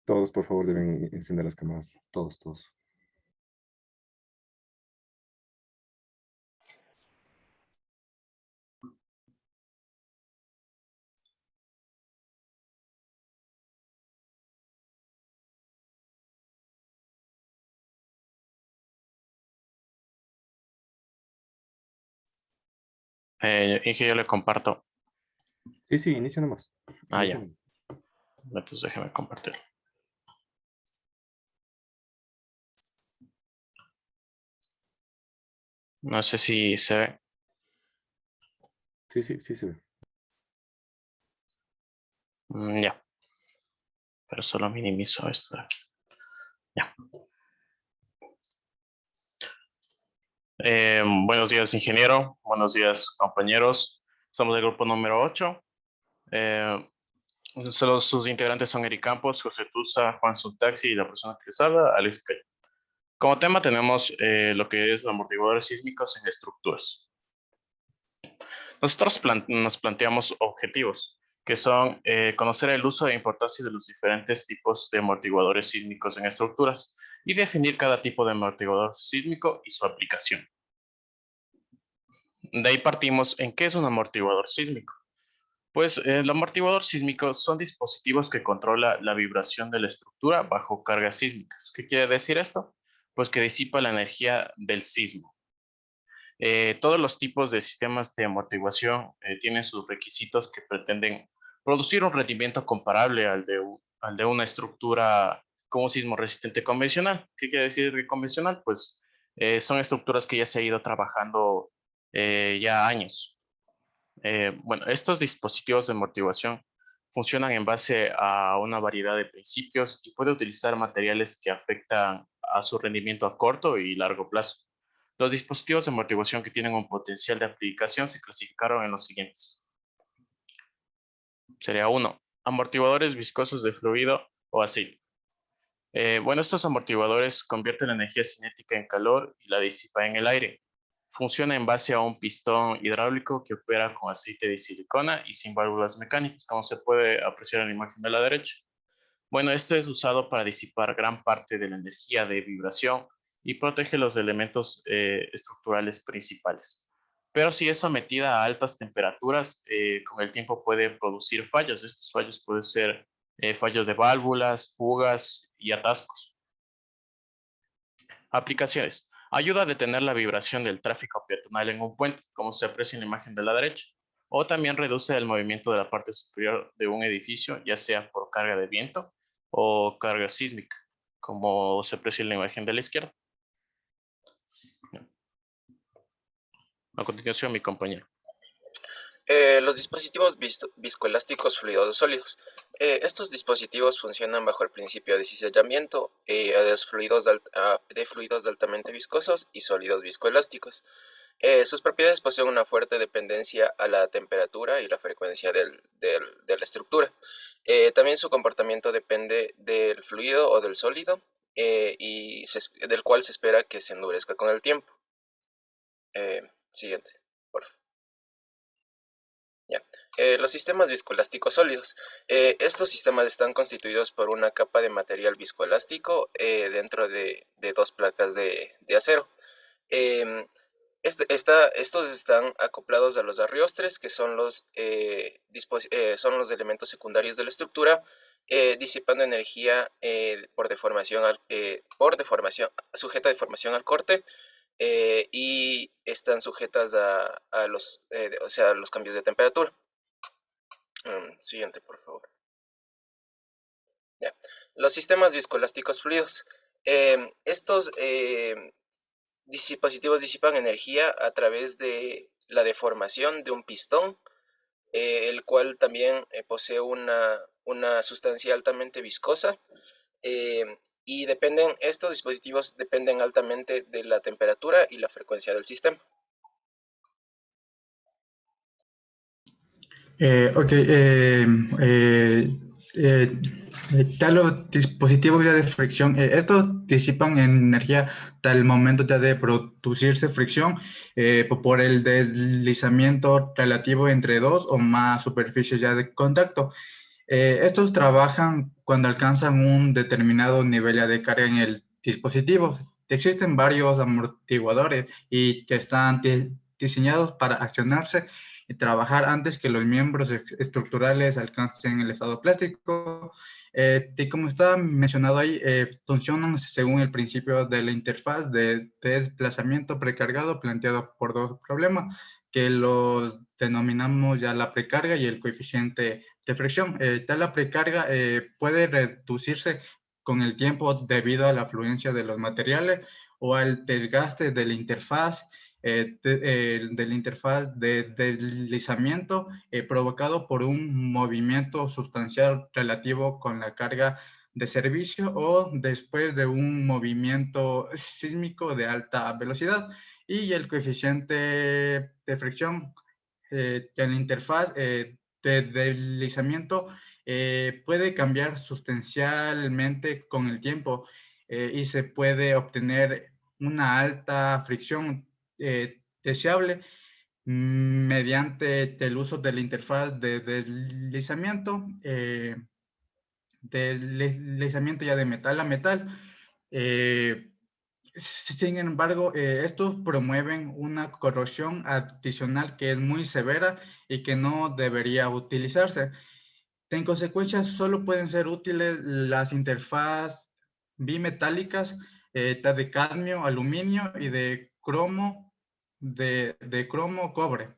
Todos, por favor, deben encender las cámaras. Todos, todos. Y que yo le comparto. Sí, sí, inicia nomás. Ah, Inicia ya. nomás. Entonces déjeme compartir. No sé si se ve. Sí, sí, sí se ve. Ya. Pero solo minimizo esto de aquí. Ya. Buenos días, ingeniero. Buenos días, compañeros. Somos del grupo número 8. Sus integrantes son Eric Campos, José Tusa, Juan Suntaxi y la persona que les habla, Alex Cayo. Como tema tenemos lo que es amortiguadores sísmicos en estructuras. Nosotros nos planteamos objetivos, que son conocer el uso e importancia de los diferentes tipos de amortiguadores sísmicos en estructuras y definir cada tipo de amortiguador sísmico y su aplicación. De ahí partimos en qué es un amortiguador sísmico. Pues el amortiguador sísmico son dispositivos que controlan la vibración de la estructura bajo cargas sísmicas. ¿Qué quiere decir esto? Pues que disipa la energía del sismo. Todos los tipos de sistemas de amortiguación tienen sus requisitos que pretenden producir un rendimiento comparable al de una estructura como sismo resistente convencional. ¿Qué quiere decir de convencional? Pues son estructuras que ya se ha ido trabajando ya años. Bueno, estos dispositivos de amortiguación funcionan en base a una variedad de principios y puede utilizar materiales que afectan a su rendimiento a corto y largo plazo. Los dispositivos de amortiguación que tienen un potencial de aplicación se clasificaron en los siguientes. Sería 1. Amortiguadores viscosos de fluido o aceite. Bueno, estos amortiguadores convierten la energía cinética en calor y la disipan en el aire. Funciona en base a un pistón hidráulico que opera con aceite de silicona y sin válvulas mecánicas, como se puede apreciar en la imagen de la derecha. Bueno, esto es usado para disipar gran parte de la energía de vibración y protege los elementos estructurales principales. Pero si es sometida a altas temperaturas, con el tiempo puede producir fallos. Estos fallos pueden ser fallos de válvulas, fugas y atascos. Aplicaciones. Ayuda a detener la vibración del tráfico peatonal en un puente, como se aprecia en la imagen de la derecha. O también reduce el movimiento de la parte superior de un edificio, ya sea por carga de viento o carga sísmica, como se aprecia en la imagen de la izquierda. A continuación, mi compañero. Los dispositivos viscoelásticos fluidos sólidos. Estos dispositivos funcionan bajo el principio de cizallamiento de fluidos altamente viscosos y sólidos viscoelásticos. Sus propiedades poseen una fuerte dependencia a la temperatura y la frecuencia de la estructura. También su comportamiento depende del fluido o del sólido del cual se espera que se endurezca con el tiempo. Siguiente, por favor. Ya. Los sistemas viscoelásticos sólidos. Estos sistemas están constituidos por una capa de material viscoelástico dentro de dos placas de acero. Estos están acoplados a los arriostres, que son los elementos secundarios de la estructura, disipando energía sujeta a deformación al corte, y están sujetas a los cambios de temperatura. Siguiente, por favor. Ya. Los sistemas viscoelásticos fluidos. Estos dispositivos disipan energía a través de la deformación de un pistón, el cual también posee una sustancia altamente viscosa, y estos dispositivos dependen altamente de la temperatura y la frecuencia del sistema. Los dispositivos ya de fricción, estos disipan energía hasta el momento ya de producirse fricción por el deslizamiento relativo entre dos o más superficies ya de contacto. Estos trabajan cuando alcanzan un determinado nivel ya de carga en el dispositivo. Existen varios amortiguadores y que están diseñados para accionarse y trabajar antes que los miembros estructurales alcancen el estado plástico. Y como está mencionado ahí, funcionan según el principio de la interfaz de desplazamiento precargado planteado por dos problemas, que los denominamos ya la precarga y el coeficiente de fricción. La precarga puede reducirse con el tiempo debido a la fluencia de los materiales o al desgaste de la interfaz de deslizamiento provocado por un movimiento sustancial relativo con la carga de servicio o después de un movimiento sísmico de alta velocidad. Y el coeficiente de fricción en la interfaz de deslizamiento puede cambiar sustancialmente con el tiempo y se puede obtener una alta fricción deseable mediante el uso de la interfaz de deslizamiento ya de metal a metal. Sin embargo, estos promueven una corrosión adicional que es muy severa y que no debería utilizarse. En consecuencia, solo pueden ser útiles las interfaces bimetálicas de cadmio, aluminio y de cromo cobre,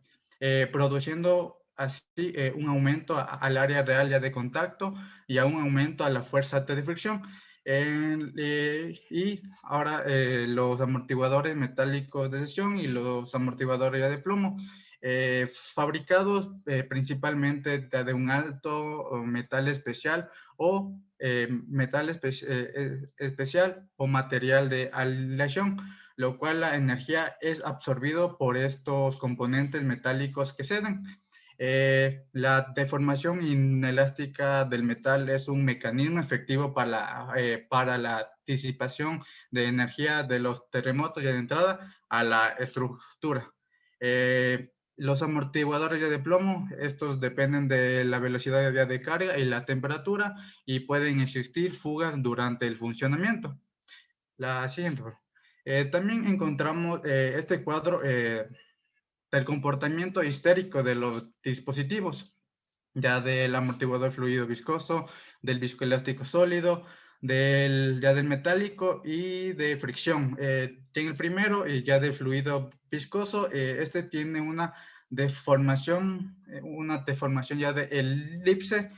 produciendo así un aumento al área real ya de contacto y a un aumento a la fuerza de fricción. Y ahora los amortiguadores metálicos de sección y los amortiguadores ya de plomo, fabricados principalmente de un alto metal especial o metal especial o material de aleación, lo cual la energía es absorbido por estos componentes metálicos que ceden. La deformación inelástica del metal es un mecanismo efectivo para la disipación de energía de los terremotos y de entrada a la estructura. Los amortiguadores de plomo, estos dependen de la velocidad de carga y la temperatura y pueden existir fugas durante el funcionamiento. La siguiente. También encontramos este cuadro del comportamiento histérico de los dispositivos, ya del amortiguador fluido viscoso, del viscoelástico sólido, ya del metálico y de fricción. En el primero, ya de fluido viscoso, este tiene una deformación ya de elipse,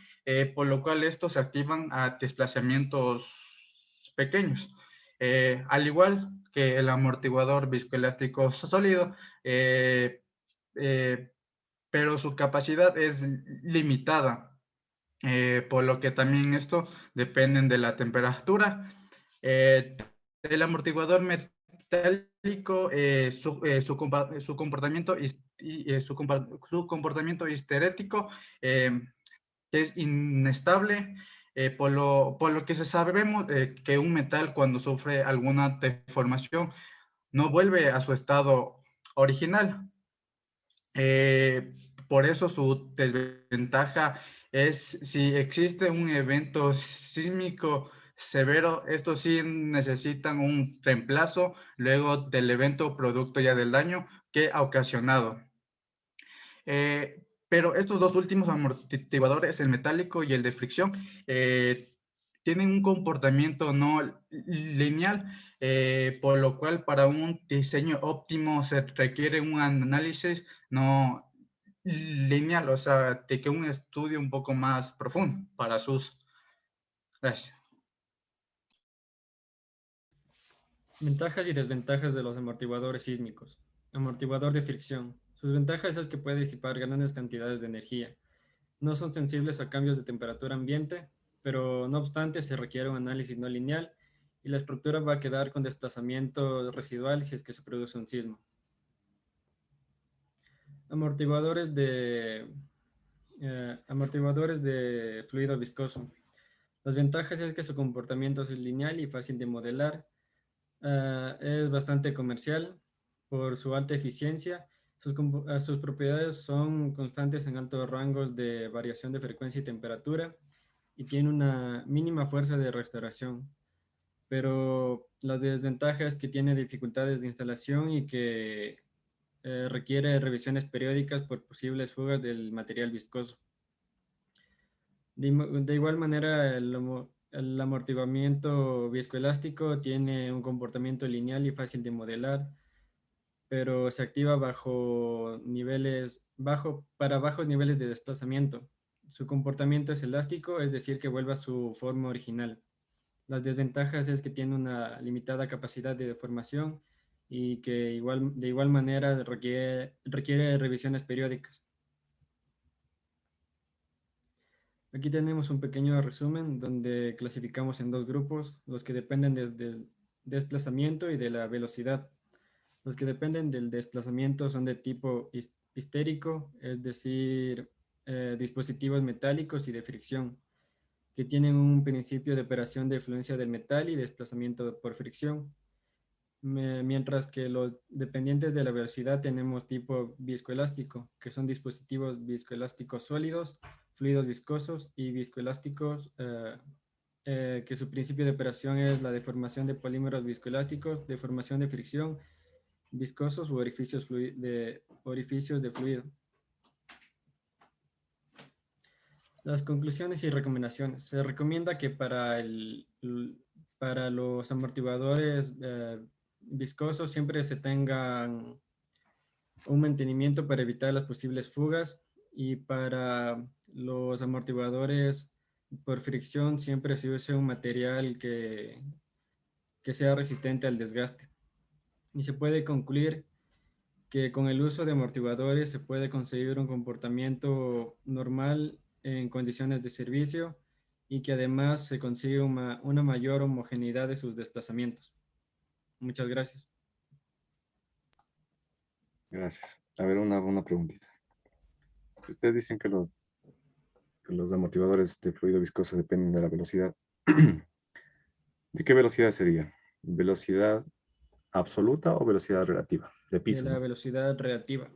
por lo cual estos se activan a desplazamientos pequeños. Al igual que el amortiguador viscoelástico sólido, pero su capacidad es limitada, por lo que también esto depende de la temperatura. El amortiguador metálico, su comportamiento su comportamiento histerético es inestable, por lo que sabemos que un metal cuando sufre alguna deformación no vuelve a su estado original. Por eso su desventaja es si existe un evento sísmico severo, estos sí necesitan un reemplazo luego del evento producto ya del daño que ha ocasionado. Pero estos dos últimos amortiguadores, el metálico y el de fricción, tienen un comportamiento no lineal, por lo cual para un diseño óptimo se requiere un análisis no lineal, o sea, de que un estudio un poco más profundo para sus... Gracias. Ventajas y desventajas de los amortiguadores sísmicos. Amortiguador de fricción. Sus ventajas es que puede disipar grandes cantidades de energía. No son sensibles a cambios de temperatura ambiente, pero no obstante se requiere un análisis no lineal y la estructura va a quedar con desplazamiento residual si es que se produce un sismo. Amortiguadores de fluido viscoso. Las ventajas es que su comportamiento es lineal y fácil de modelar. Es bastante comercial por su alta eficiencia. Sus propiedades son constantes en altos rangos de variación de frecuencia y temperatura y tiene una mínima fuerza de restauración, pero la desventaja es que tiene dificultades de instalación y que requiere revisiones periódicas por posibles fugas del material viscoso. De igual manera, el amortiguamiento viscoelástico tiene un comportamiento lineal y fácil de modelar, pero se activa para bajos niveles de desplazamiento. Su comportamiento es elástico, es decir, que vuelve a su forma original. Las desventajas es que tiene una limitada capacidad de deformación y que de igual manera requiere revisiones periódicas. Aquí tenemos un pequeño resumen donde clasificamos en dos grupos, los que dependen del desplazamiento y de la velocidad. Los que dependen del desplazamiento son de tipo histérico, es decir, dispositivos metálicos y de fricción, que tienen un principio de operación de fluencia del metal y desplazamiento por fricción. Mientras que los dependientes de la velocidad tenemos tipo viscoelástico, que son dispositivos viscoelásticos sólidos, fluidos viscosos y viscoelásticos, que su principio de operación es la deformación de polímeros viscoelásticos, deformación de fricción, viscosos u orificios de fluido. Las conclusiones y recomendaciones. Se recomienda que para los amortiguadores viscosos siempre se tengan un mantenimiento para evitar las posibles fugas, y para los amortiguadores por fricción siempre se use un material que sea resistente al desgaste. Y se puede concluir que con el uso de amortiguadores se puede conseguir un comportamiento normal en condiciones de servicio y que además se consigue una mayor homogeneidad de sus desplazamientos. Muchas gracias. Gracias. A ver, una preguntita. Ustedes dicen que los amortiguadores de fluido viscoso dependen de la velocidad. ¿De qué velocidad sería? ¿Velocidad absoluta o velocidad relativa? De De piso, la ¿no? velocidad relativa.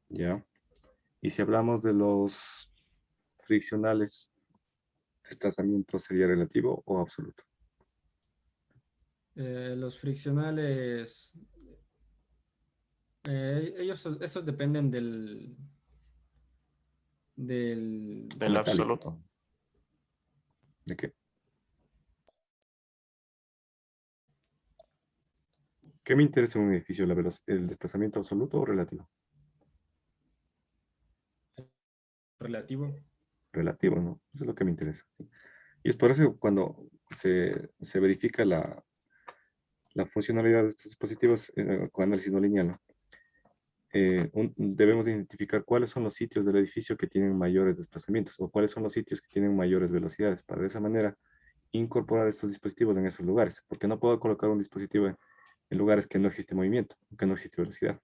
Ya. Y si hablamos de los friccionales, ¿desplazamiento sería relativo o absoluto? Los friccionales, esos dependen Del Metálico. absoluto. ¿De qué? ¿Qué me interesa en un edificio? ¿El desplazamiento absoluto o relativo? relativo. Relativo, ¿no? Eso es lo que me interesa. Y es por eso que cuando se verifica la funcionalidad de estos dispositivos con análisis no lineal, ¿no? Debemos identificar cuáles son los sitios del edificio que tienen mayores desplazamientos o cuáles son los sitios que tienen mayores velocidades, para de esa manera incorporar estos dispositivos en esos lugares, porque no puedo colocar un dispositivo en lugares que no existe movimiento, que no existe velocidad.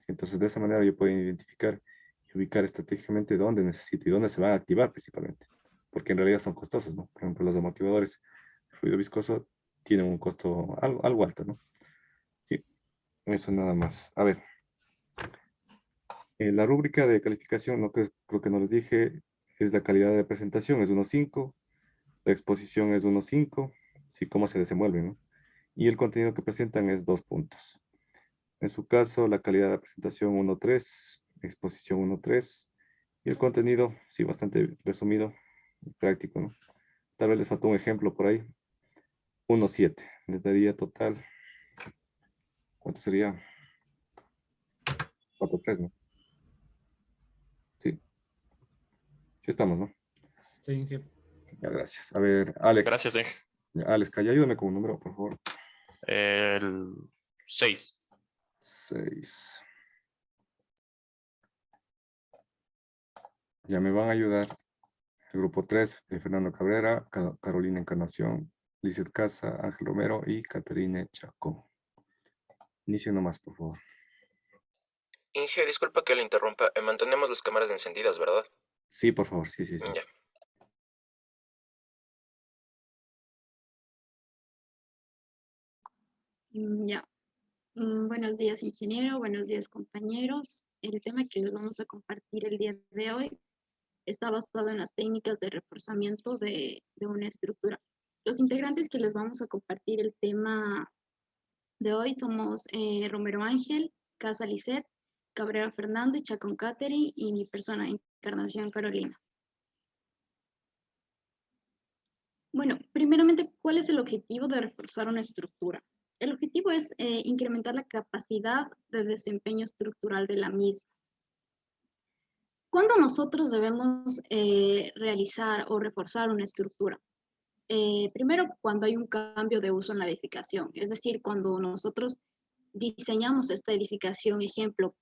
Entonces, de esa manera yo puedo identificar y ubicar estratégicamente dónde necesito y dónde se va a activar principalmente, porque en realidad son costosos, ¿no? Por ejemplo, los amortiguadores de fluido viscoso tienen un costo algo alto, ¿no? Sí, eso nada más. A ver, la rúbrica de calificación, lo que creo que no les dije, es la calidad de presentación, es 1.5, la exposición es 1.5, sí, cómo se desenvuelven, ¿no? Y el contenido que presentan es 2 puntos. En su caso, la calidad de presentación 1.3, exposición 1.3, y el contenido, sí, bastante resumido, práctico, ¿no? Tal vez les faltó un ejemplo por ahí. 1.7, les daría total, ¿cuánto sería? 4.3, ¿no? Sí, sí estamos, ¿no? Sí, Inge. Ya, gracias. A ver, Alex. Gracias, Inge. Alex, calla, ayúdame con un número, por favor. El 6. 6. Ya me van a ayudar el grupo 3, Fernando Cabrera, Carolina Encarnación, Lizeth Casa, Ángel Romero y Caterine Chacón. Inicio nomás, por favor. Inge, disculpa que lo interrumpa. Mantenemos las cámaras encendidas, ¿verdad? Sí, por favor, sí, sí, sí. Ya. Ya. Buenos días, ingeniero. Buenos días, compañeros. El tema que les vamos a compartir el día de hoy está basado en las técnicas de reforzamiento de una estructura. Los integrantes que les vamos a compartir el tema de hoy somos Romero Ángel, Casa Lisset, Cabrera Fernando y Chacón Catherine y mi persona, Encarnación Carolina. Bueno, primeramente, ¿cuál es el objetivo de reforzar una estructura? El objetivo es incrementar la capacidad de desempeño estructural de la misma. ¿Cuándo nosotros debemos realizar o reforzar una estructura? Primero, cuando hay un cambio de uso en la edificación, es decir, cuando nosotros diseñamos esta edificación, ejemplo,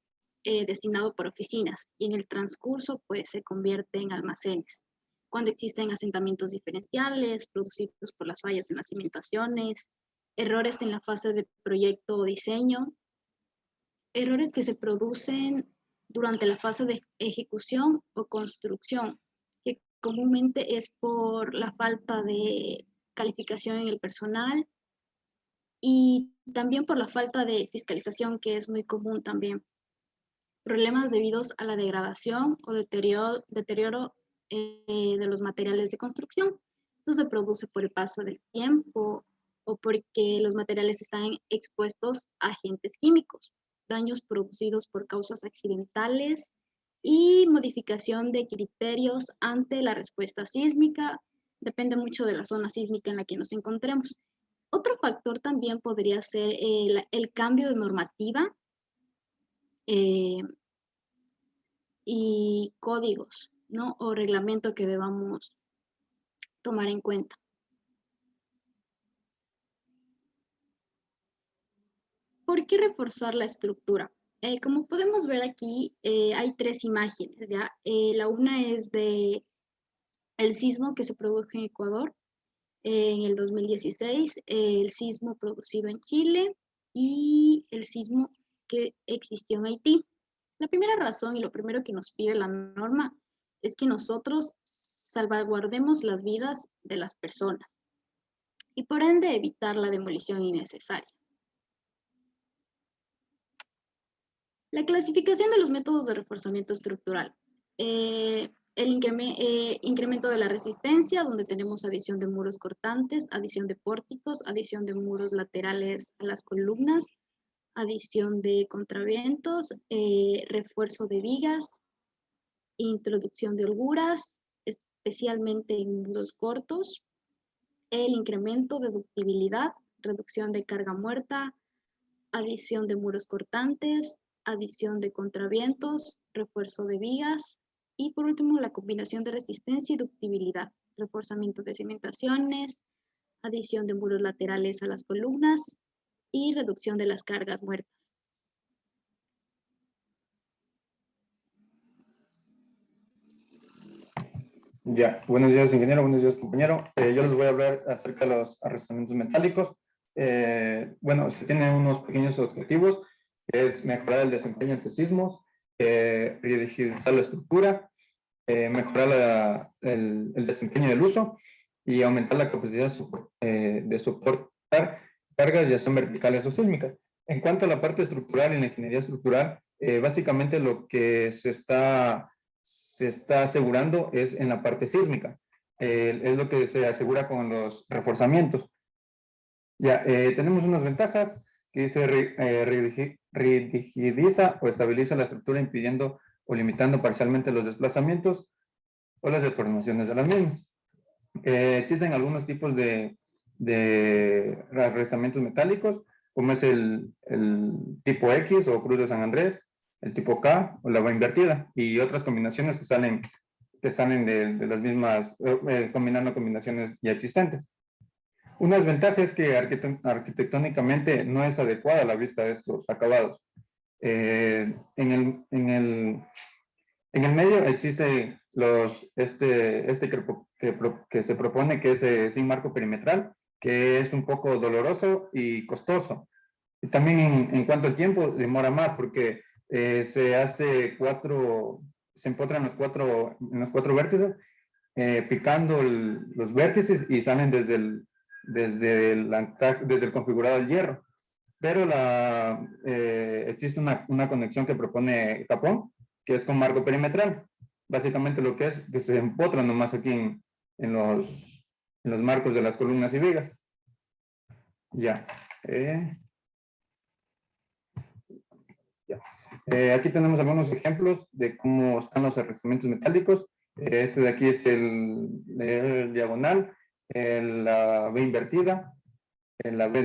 destinado para oficinas, y en el transcurso pues se convierte en almacenes. Cuando existen asentamientos diferenciales producidos por las fallas en las cimentaciones, errores en la fase de proyecto o diseño, errores que se producen durante la fase de ejecución o construcción, que comúnmente es por la falta de calificación en el personal y también por la falta de fiscalización, que es muy común también. Problemas debidos a la degradación o deterioro de los materiales de construcción. Esto se produce por el paso del tiempo o porque los materiales están expuestos a agentes químicos, daños producidos por causas accidentales y modificación de criterios ante la respuesta sísmica. Depende mucho de la zona sísmica en la que nos encontremos. Otro factor también podría ser el cambio de normativa y códigos, ¿no? O reglamento que debamos tomar en cuenta. ¿Por qué reforzar la estructura? Como podemos ver aquí, hay tres imágenes, ¿ya? La una es de el sismo que se produjo en Ecuador en el 2016, el sismo producido en Chile y el sismo que existió en Haití. La primera razón y lo primero que nos pide la norma es que nosotros salvaguardemos las vidas de las personas y por ende evitar la demolición innecesaria. La clasificación de los métodos de reforzamiento estructural. El incremento de la resistencia, donde tenemos adición de muros cortantes, adición de pórticos, adición de muros laterales a las columnas, adición de contraventos, refuerzo de vigas, introducción de holguras, especialmente en muros cortos, el incremento de ductibilidad, reducción de carga muerta, adición de muros cortantes, adición de contravientos, refuerzo de vigas y por último la combinación de resistencia y ductibilidad, reforzamiento de cimentaciones, adición de muros laterales a las columnas y reducción de las cargas muertas. Ya, buenos días ingeniero, buenos días compañero. Yo les voy a hablar acerca de los arrestamientos metálicos. Bueno, se tienen unos pequeños objetivos, que es mejorar el desempeño ante sismos, rigidizar la estructura, mejorar el desempeño del uso y aumentar la capacidad de soportar cargas ya sean verticales o sísmicas. En cuanto a la parte estructural y la ingeniería estructural, básicamente lo que se está asegurando es en la parte sísmica. Es lo que se asegura con los reforzamientos. Ya, tenemos unas ventajas que dice rigidiza o estabiliza la estructura impidiendo o limitando parcialmente los desplazamientos o las deformaciones de las mismas. Existen algunos tipos de arrestamientos metálicos, como es el tipo X o Cruz de San Andrés, el tipo K o la va invertida y otras combinaciones que salen de las mismas, combinando combinaciones ya existentes. Una desventaja es que arquitectónicamente no es adecuada la vista de estos acabados. En el medio existe que se propone que es sin marco perimetral, que es un poco doloroso y costoso. Y también en cuanto al tiempo, demora más porque se empotran los cuatro vértices, picando los vértices y salen desde el configurado del hierro. Pero existe una conexión que propone Japón, que es con marco perimetral. básicamente lo que es que se empotran nomás aquí en los marcos de las columnas y vigas. Ya. Aquí tenemos algunos ejemplos de cómo están los revestimientos metálicos. Este de aquí es el diagonal, la B invertida, la B,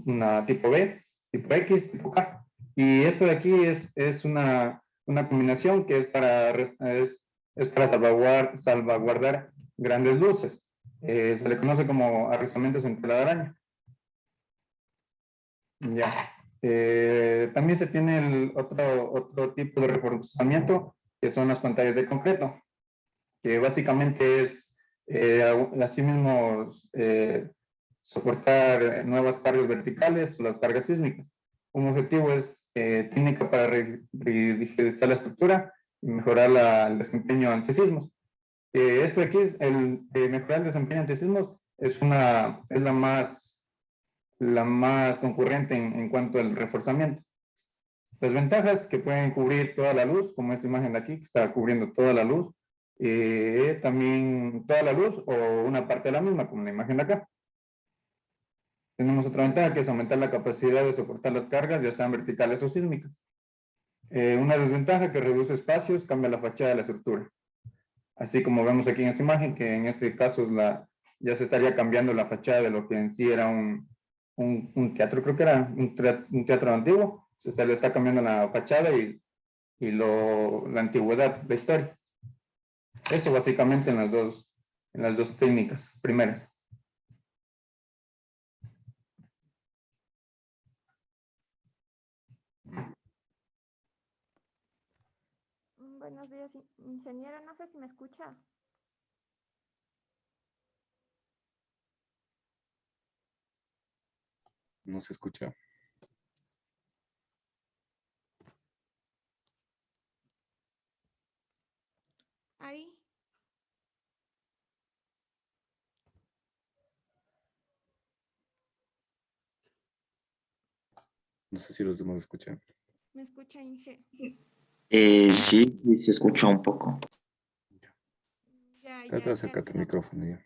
una tipo B, tipo X, tipo K. Y esto de aquí es una combinación que es para salvaguardar grandes luces. Se le conoce como arrestamientos en tela de araña. Ya. También se tiene otro tipo de reforzamiento, que son las pantallas de concreto, que básicamente es así mismo soportar nuevas cargas verticales o las cargas sísmicas. Un objetivo es técnica para rigidizar la estructura y mejorar el desempeño ante sismos. Esto de aquí, mejorar el desempeño ante sismos, es la más concurrente en cuanto al reforzamiento. Las ventajas que pueden cubrir toda la luz, como esta imagen de aquí, que está cubriendo toda la luz, también toda la luz o una parte de la misma, como la imagen de acá. Tenemos otra ventaja que es aumentar la capacidad de soportar las cargas, ya sean verticales o sísmicas. Una desventaja que reduce espacios, cambia la fachada de la estructura. Así como vemos aquí en esta imagen, que en este caso ya se estaría cambiando la fachada de lo que en sí era un teatro, creo que era un teatro antiguo. Le está cambiando la fachada y la antigüedad, la historia. Eso básicamente en las dos técnicas primeras. Buenos días, ingeniero. No sé si me escucha. No se escucha. Ahí. No sé si los demás escuchan. ¿Me escucha, Inge? Sí, se escucha un poco. Trata de acercarte al micrófono ya.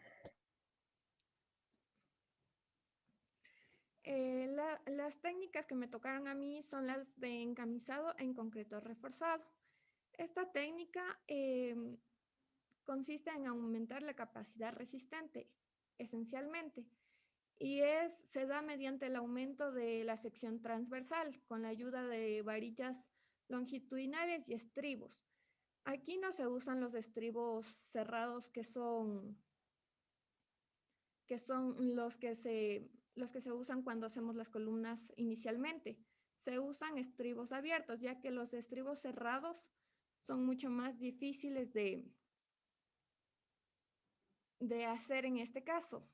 Las técnicas que me tocaron a mí son las de encamisado en concreto reforzado. Esta técnica consiste en aumentar la capacidad resistente, esencialmente, y se da mediante el aumento de la sección transversal con la ayuda de varillas longitudinales y estribos. Aquí no se usan los estribos cerrados que son los que se usan cuando hacemos las columnas inicialmente. Se usan estribos abiertos, ya que los estribos cerrados son mucho más difíciles de hacer en este caso.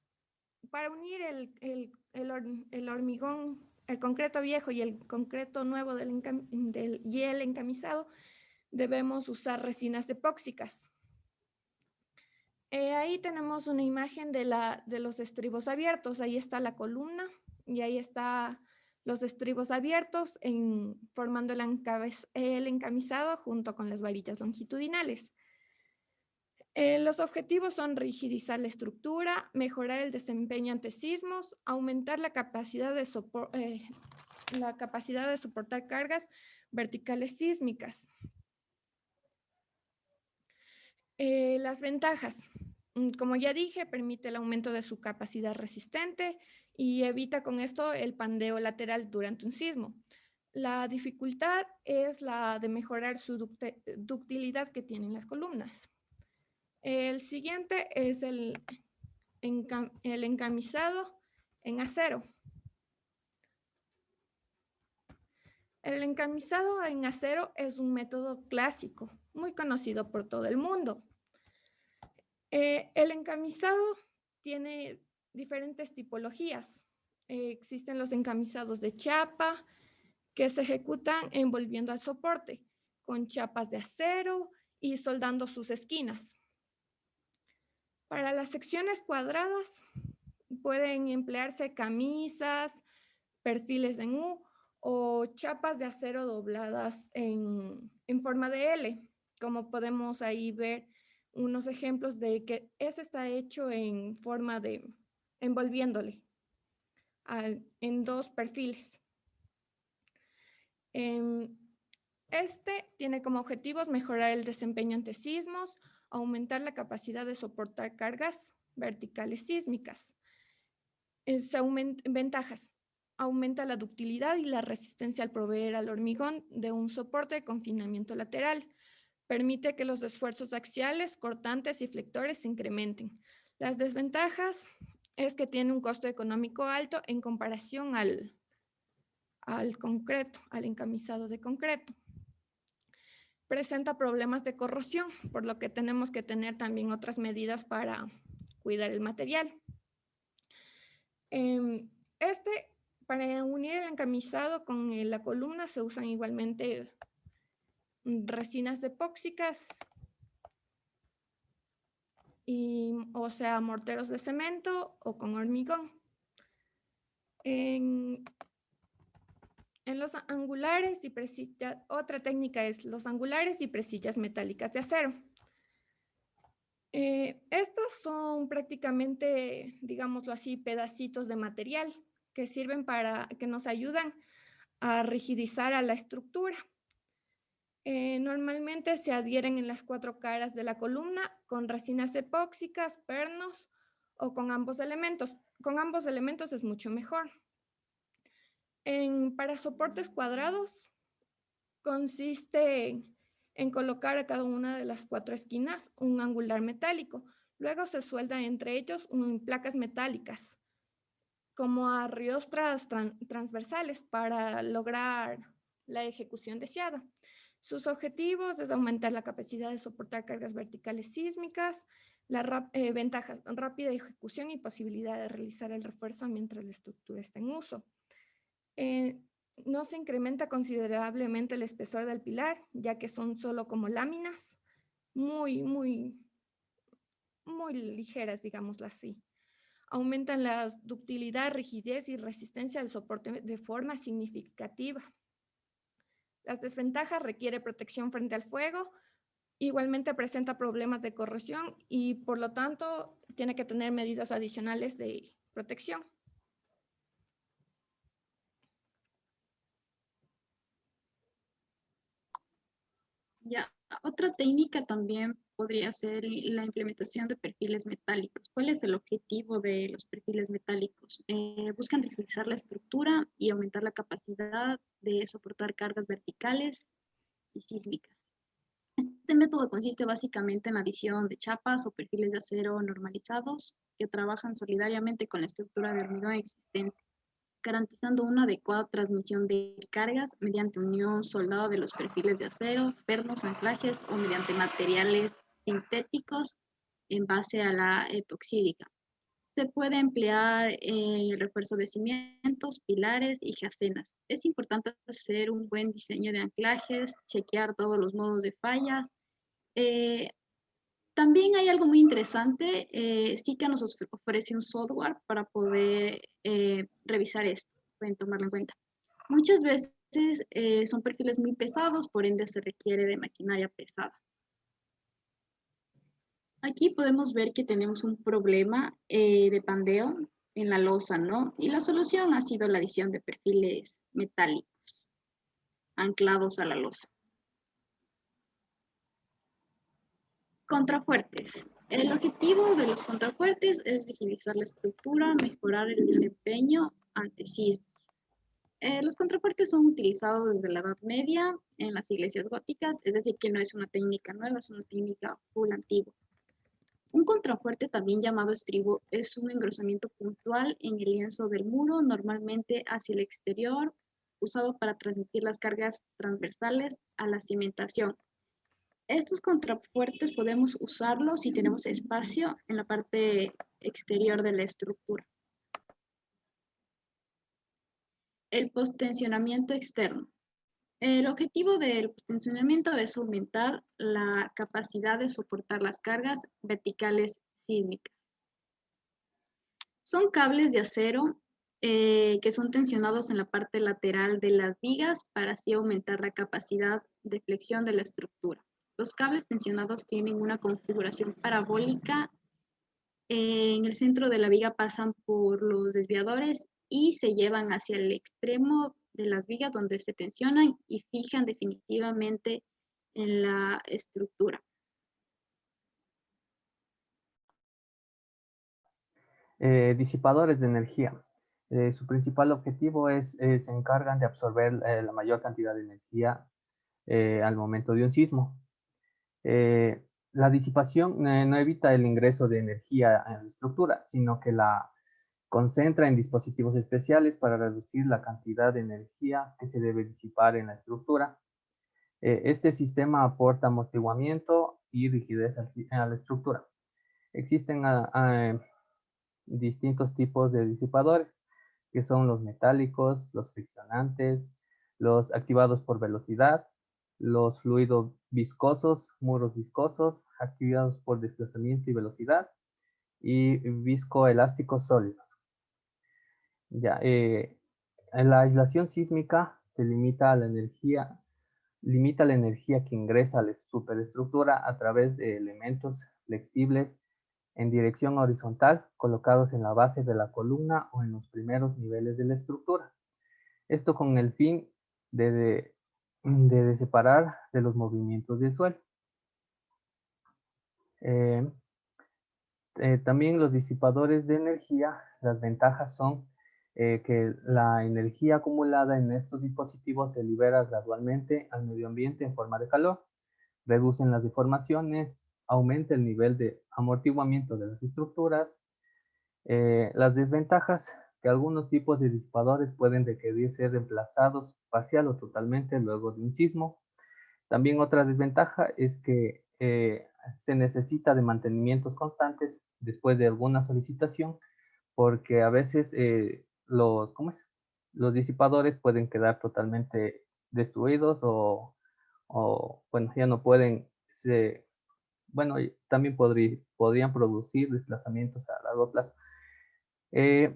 Para unir el hormigón, el concreto viejo y el concreto nuevo y el encamisado, debemos usar resinas epóxicas. Ahí tenemos una imagen de los estribos abiertos. Ahí está la columna y ahí está los estribos abiertos formando el encamisado junto con las varillas longitudinales. Los objetivos son rigidizar la estructura, mejorar el desempeño ante sismos, aumentar la capacidad de soportar cargas verticales sísmicas. Las ventajas. Como ya dije, permite el aumento de su capacidad resistente y evita con esto el pandeo lateral durante un sismo. La dificultad es la de mejorar su ductilidad que tienen las columnas. El siguiente es el encamisado en acero. El encamisado en acero es un método clásico, muy conocido por todo el mundo. El encamisado tiene diferentes tipologías. Existen los encamisados de chapa, que se ejecutan envolviendo al soporte, con chapas de acero y soldando sus esquinas. Para las secciones cuadradas pueden emplearse camisas, perfiles en U o chapas de acero dobladas en forma de L. como podemos ahí ver unos ejemplos de que ese está hecho en forma de envolviéndole en dos perfiles. Este tiene como objetivos mejorar el desempeño ante sismos, aumentar la capacidad de soportar cargas verticales sísmicas. Ventajas. Aumenta la ductilidad y la resistencia al proveer al hormigón de un soporte de confinamiento lateral. Permite que los esfuerzos axiales, cortantes y flectores se incrementen. Las desventajas es que tiene un costo económico alto en comparación al concreto, al encamisado de concreto. Presenta problemas de corrosión, por lo que tenemos que tener también otras medidas para cuidar el material. Para unir el encamisado con la columna se usan igualmente resinas epóxicas, o sea, morteros de cemento o con hormigón. En los angulares y presillas, otra técnica es los angulares y presillas metálicas de acero. Estos son prácticamente, digámoslo así, pedacitos de material que sirven que nos ayudan a rigidizar a la estructura. Normalmente se adhieren en las 4 caras de la columna con resinas epóxicas, pernos o con ambos elementos. Con ambos elementos es mucho mejor. Para soportes cuadrados consiste en colocar a cada una de las 4 esquinas un angular metálico. Luego se suelda entre ellos placas metálicas como arriostras transversales para lograr la ejecución deseada. Sus objetivos es aumentar la capacidad de soportar cargas verticales sísmicas, ventajas, rápida ejecución y posibilidad de realizar el refuerzo mientras la estructura está en uso. No se incrementa considerablemente el espesor del pilar, ya que son solo como láminas muy ligeras, digámoslo así. Aumentan la ductilidad, rigidez y resistencia del soporte de forma significativa. Las desventajas: requiere protección frente al fuego, igualmente presenta problemas de corrosión y por lo tanto tiene que tener medidas adicionales de protección. Ya, otra técnica también podría ser la implementación de perfiles metálicos. ¿Cuál es el objetivo de los perfiles metálicos? Buscan rigidizar la estructura y aumentar la capacidad de soportar cargas verticales y sísmicas. Este método consiste básicamente en la adición de chapas o perfiles de acero normalizados que trabajan solidariamente con la estructura de hormigón existente, garantizando una adecuada transmisión de cargas mediante unión soldada de los perfiles de acero, pernos, anclajes o mediante materiales sintéticos en base a la epoxídica. Se puede emplear el refuerzo de cimientos, pilares y jacenas. Es importante hacer un buen diseño de anclajes, chequear todos los modos de fallas. También hay algo muy interesante, SICA nos ofrece un software para poder revisar esto, pueden tomarlo en cuenta. Muchas veces son perfiles muy pesados, por ende se requiere de maquinaria pesada. Aquí podemos ver que tenemos un problema de pandeo en la losa, ¿no? Y la solución ha sido la adición de perfiles metálicos anclados a la losa. Contrafuertes. El objetivo de los contrafuertes es rigidizar la estructura, mejorar el desempeño ante sismos. Los contrafuertes son utilizados desde la Edad Media en las iglesias góticas, es decir, que no es una técnica nueva, es una técnica full antigua. Un contrafuerte, también llamado estribo, es un engrosamiento puntual en el lienzo del muro, normalmente hacia el exterior, usado para transmitir las cargas transversales a la cimentación. Estos contrafuertes podemos usarlos si tenemos espacio en la parte exterior de la estructura. El postensionamiento externo. El objetivo del postensionamiento es aumentar la capacidad de soportar las cargas verticales sísmicas. Son cables de acero que son tensionados en la parte lateral de las vigas para así aumentar la capacidad de flexión de la estructura. Los cables tensionados tienen una configuración parabólica. En el centro de la viga pasan por los desviadores y se llevan hacia el extremo de las vigas donde se tensionan y fijan definitivamente en la estructura. Disipadores de energía. Su principal objetivo se encargan de absorber la mayor cantidad de energía al momento de un sismo. La disipación no evita el ingreso de energía en la estructura, sino que la concentra en dispositivos especiales para reducir la cantidad de energía que se debe disipar en la estructura. Este sistema aporta amortiguamiento y rigidez a la estructura. Existen distintos tipos de disipadores, que son los metálicos, los friccionantes, los activados por velocidad, los fluidos viscosos, muros viscosos, activados por desplazamiento y velocidad, y viscoelásticos sólidos. Ya, la aislación sísmica se limita la energía que ingresa a la superestructura a través de elementos flexibles en dirección horizontal colocados en la base de la columna o en los primeros niveles de la estructura. Esto con el fin de separar de los movimientos del suelo. También los disipadores de energía, las ventajas son que la energía acumulada en estos dispositivos se libera gradualmente al medio ambiente en forma de calor, reducen las deformaciones, aumenta el nivel de amortiguamiento de las estructuras. Las desventajas, que algunos tipos de disipadores pueden requerir ser reemplazados parcial o totalmente luego de un sismo. También otra desventaja es que se necesita de mantenimientos constantes después de alguna solicitación, porque a veces los disipadores pueden quedar totalmente destruidos o bueno, ya no pueden, bueno, también podrían producir desplazamientos a largo plazo.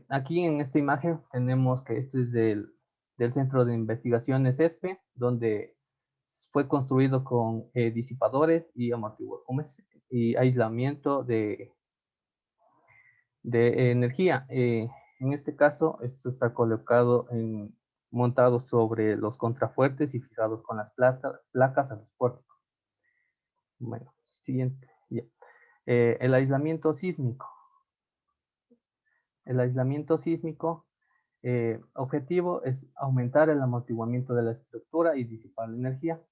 Aquí en esta imagen tenemos que este es del Centro de Investigaciones ESPE, donde fue construido con disipadores y amortiguadores y aislamiento de energía. En este caso, esto está montado sobre los contrafuertes y fijados con las placas a los pórticos. Bueno, siguiente. Ya. El aislamiento sísmico. El aislamiento sísmico, objetivo es aumentar el amortiguamiento de la estructura y disipar la energía.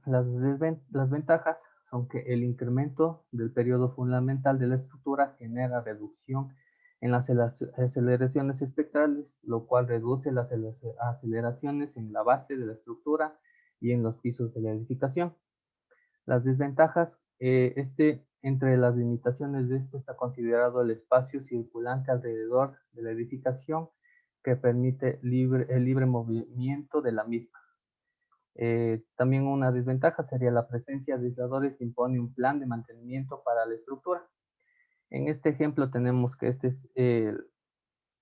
Las ventajas son que el incremento del periodo fundamental de la estructura genera reducción en las aceleraciones espectrales, lo cual reduce las aceleraciones en la base de la estructura y en los pisos de la edificación. Las desventajas, entre las limitaciones de esto está considerado el espacio circulante alrededor de la edificación que permite el libre movimiento de la misma. También una desventaja sería la presencia de aisladores que impone un plan de mantenimiento para la estructura. En este ejemplo tenemos que este es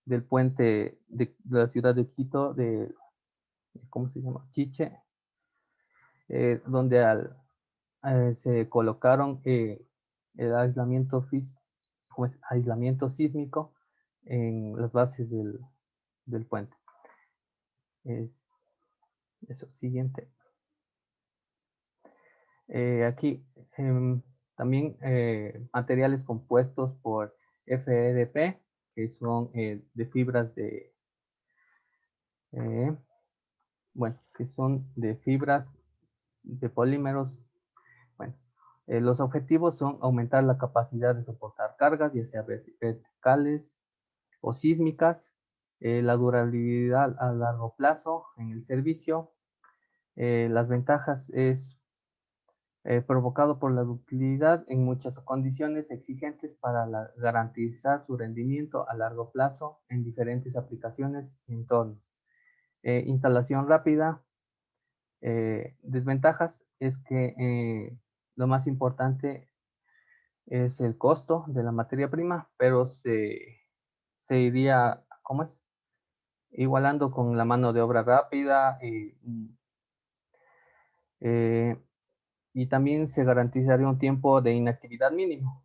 del puente de la ciudad de Quito, ¿cómo se llama? Chiche, donde se colocaron el aislamiento sísmico en las bases del puente. Eso, siguiente. Aquí también materiales compuestos por FEDP, que son de fibras que son de fibras de polímeros. Bueno, los objetivos son aumentar la capacidad de soportar cargas, ya sea verticales o sísmicas, la durabilidad a largo plazo en el servicio. Las ventajas es provocado por la ductilidad en muchas condiciones exigentes para garantizar su rendimiento a largo plazo en diferentes aplicaciones y entornos. Instalación rápida. Desventajas es que lo más importante es el costo de la materia prima, pero se iría, igualando con la mano de obra rápida, y también se garantizaría un tiempo de inactividad mínimo.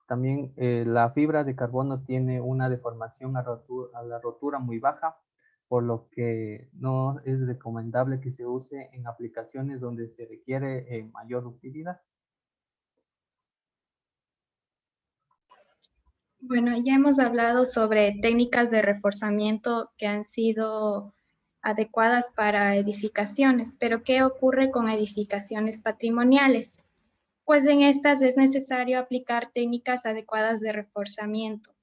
También la fibra de carbono tiene una deformación a la rotura muy baja, por lo que no es recomendable que se use en aplicaciones donde se requiere mayor utilidad. Bueno, ya hemos hablado sobre técnicas de reforzamiento que han sido adecuadas para edificaciones, pero ¿qué ocurre con edificaciones patrimoniales? Pues en estas es necesario aplicar técnicas adecuadas de reforzamiento,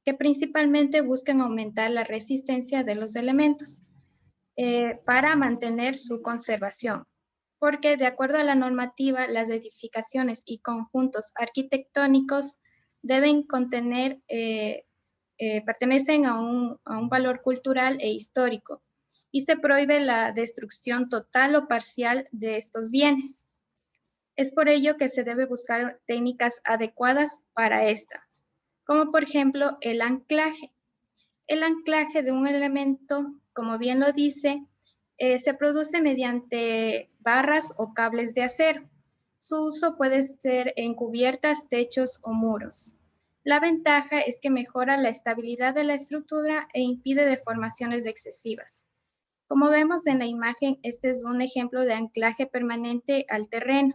que principalmente buscan aumentar la resistencia de los elementos para mantener su conservación, porque de acuerdo a la normativa, las edificaciones y conjuntos arquitectónicos deben contener, pertenecen a un valor cultural e histórico, y se prohíbe la destrucción total o parcial de estos bienes. Es por ello que se debe buscar técnicas adecuadas para estas, como por ejemplo el anclaje. El anclaje de un elemento, como bien lo dice, se produce mediante barras o cables de acero. Su uso puede ser en cubiertas, techos o muros. La ventaja es que mejora la estabilidad de la estructura e impide deformaciones excesivas. Como vemos en la imagen, este es un ejemplo de anclaje permanente al terreno.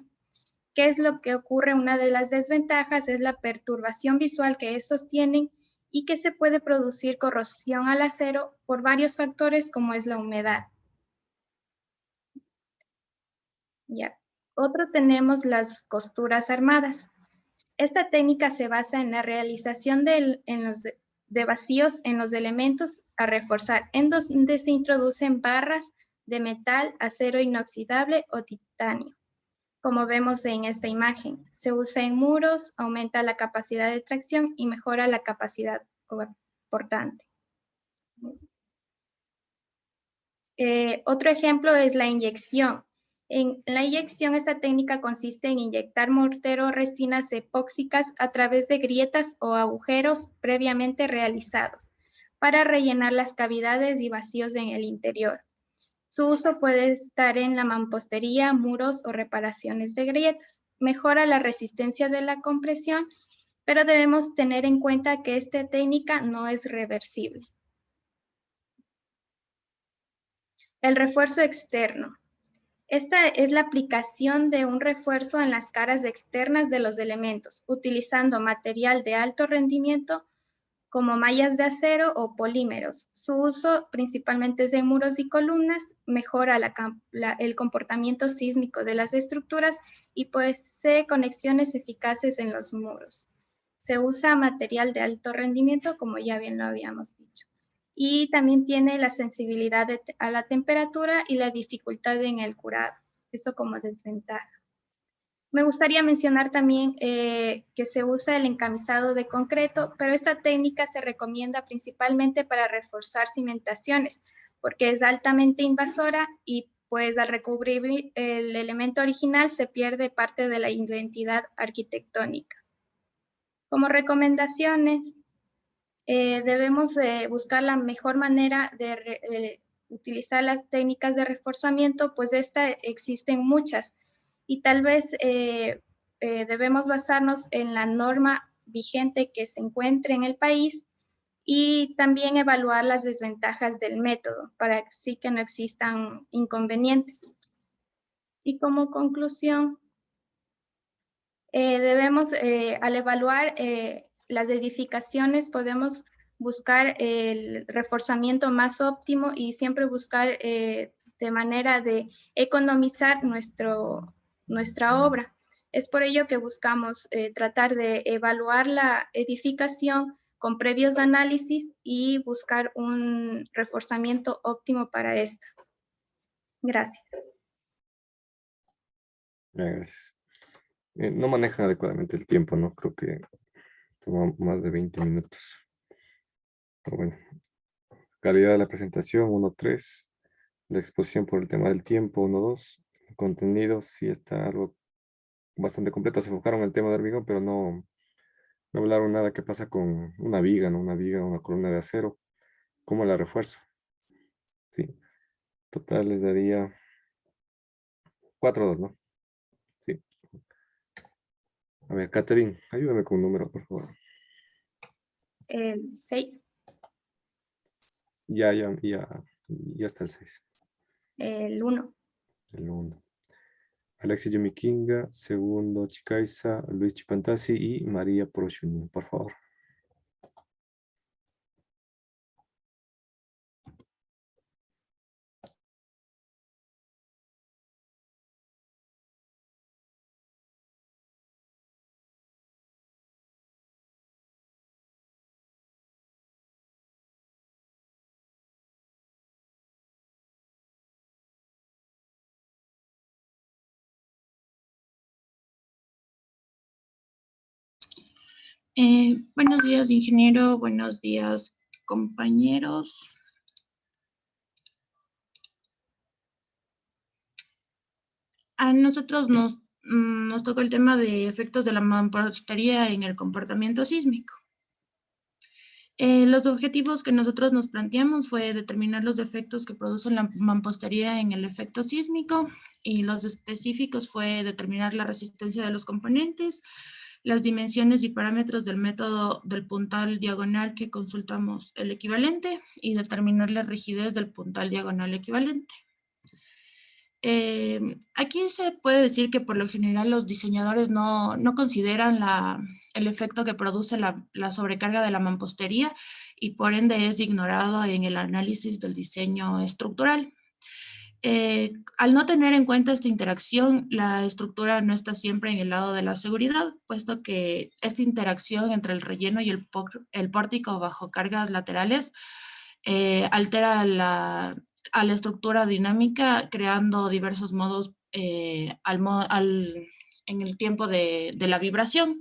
¿Qué es lo que ocurre? Una de las desventajas es la perturbación visual que estos tienen y que se puede producir corrosión al acero por varios factores como es la humedad. Ya. Otro tenemos las costuras armadas. Esta técnica se basa en la realización de vacíos en los elementos a reforzar, en donde se introducen barras de metal, acero inoxidable o titanio. Como vemos en esta imagen, se usa en muros, aumenta la capacidad de tracción y mejora la capacidad portante. Otro ejemplo es la inyección. En la inyección, esta técnica consiste en inyectar mortero o resinas epóxicas a través de grietas o agujeros previamente realizados para rellenar las cavidades y vacíos en el interior. Su uso puede estar en la mampostería, muros o reparaciones de grietas. Mejora la resistencia de la compresión, pero debemos tener en cuenta que esta técnica no es reversible. El refuerzo externo. Esta es la aplicación de un refuerzo en las caras externas de los elementos, utilizando material de alto rendimiento como mallas de acero o polímeros. Su uso principalmente es en muros y columnas, mejora el comportamiento sísmico de las estructuras y posee conexiones eficaces en los muros. Se usa material de alto rendimiento, como ya bien lo habíamos dicho. Y también tiene la sensibilidad a la temperatura y la dificultad en el curado. Esto como desventaja. Me gustaría mencionar también que se usa el encamisado de concreto, pero esta técnica se recomienda principalmente para reforzar cimentaciones, porque es altamente invasora y pues al recubrir el elemento original se pierde parte de la identidad arquitectónica. Como recomendaciones, debemos buscar la mejor manera de utilizar las técnicas de reforzamiento, pues existen muchas. Y tal vez debemos basarnos en la norma vigente que se encuentre en el país y también evaluar las desventajas del método para así que no existan inconvenientes. Y como conclusión, debemos, al evaluar las edificaciones, podemos buscar el reforzamiento más óptimo y siempre buscar de manera de economizar nuestra obra. Es por ello que buscamos tratar de evaluar la edificación con previos análisis y buscar un reforzamiento óptimo para esta. Gracias. Gracias. No manejan adecuadamente el tiempo, ¿no? Creo que toma más de 20 minutos. Pero bueno. Calidad de la presentación, 1.3. La exposición por el tema del tiempo, 1.2. Contenido, sí está algo bastante completo. Se enfocaron en el tema de hormigón, pero no hablaron nada que pasa con una viga, ¿no? Una viga, una columna de acero. ¿Cómo la refuerzo? Sí. Total les daría 4-2, ¿no? Sí. A ver, Catherine, ayúdame con un número, por favor. El 6, Ya está el 6. el 1, El 1. Alexis Yumikinga, segundo Chicaiza, Luis Chipantasi y María Porochunin, por favor. Buenos días, ingeniero. Buenos días, compañeros. A nosotros nos tocó el tema de efectos de la mampostería en el comportamiento sísmico. Los objetivos que nosotros nos planteamos fue determinar los efectos que produce la mampostería en el efecto sísmico, y los específicos fue determinar la resistencia de los componentes, las dimensiones y parámetros del método del puntal diagonal que consultamos el equivalente, y determinar la rigidez del puntal diagonal equivalente. Aquí se puede decir que por lo general los diseñadores no consideran el efecto que produce la sobrecarga de la mampostería, y por ende es ignorado en el análisis del diseño estructural. Al no tener en cuenta esta interacción, la estructura no está siempre en el lado de la seguridad, puesto que esta interacción entre el relleno y el pórtico bajo cargas laterales altera a la estructura dinámica, creando diversos modos en el tiempo de la vibración.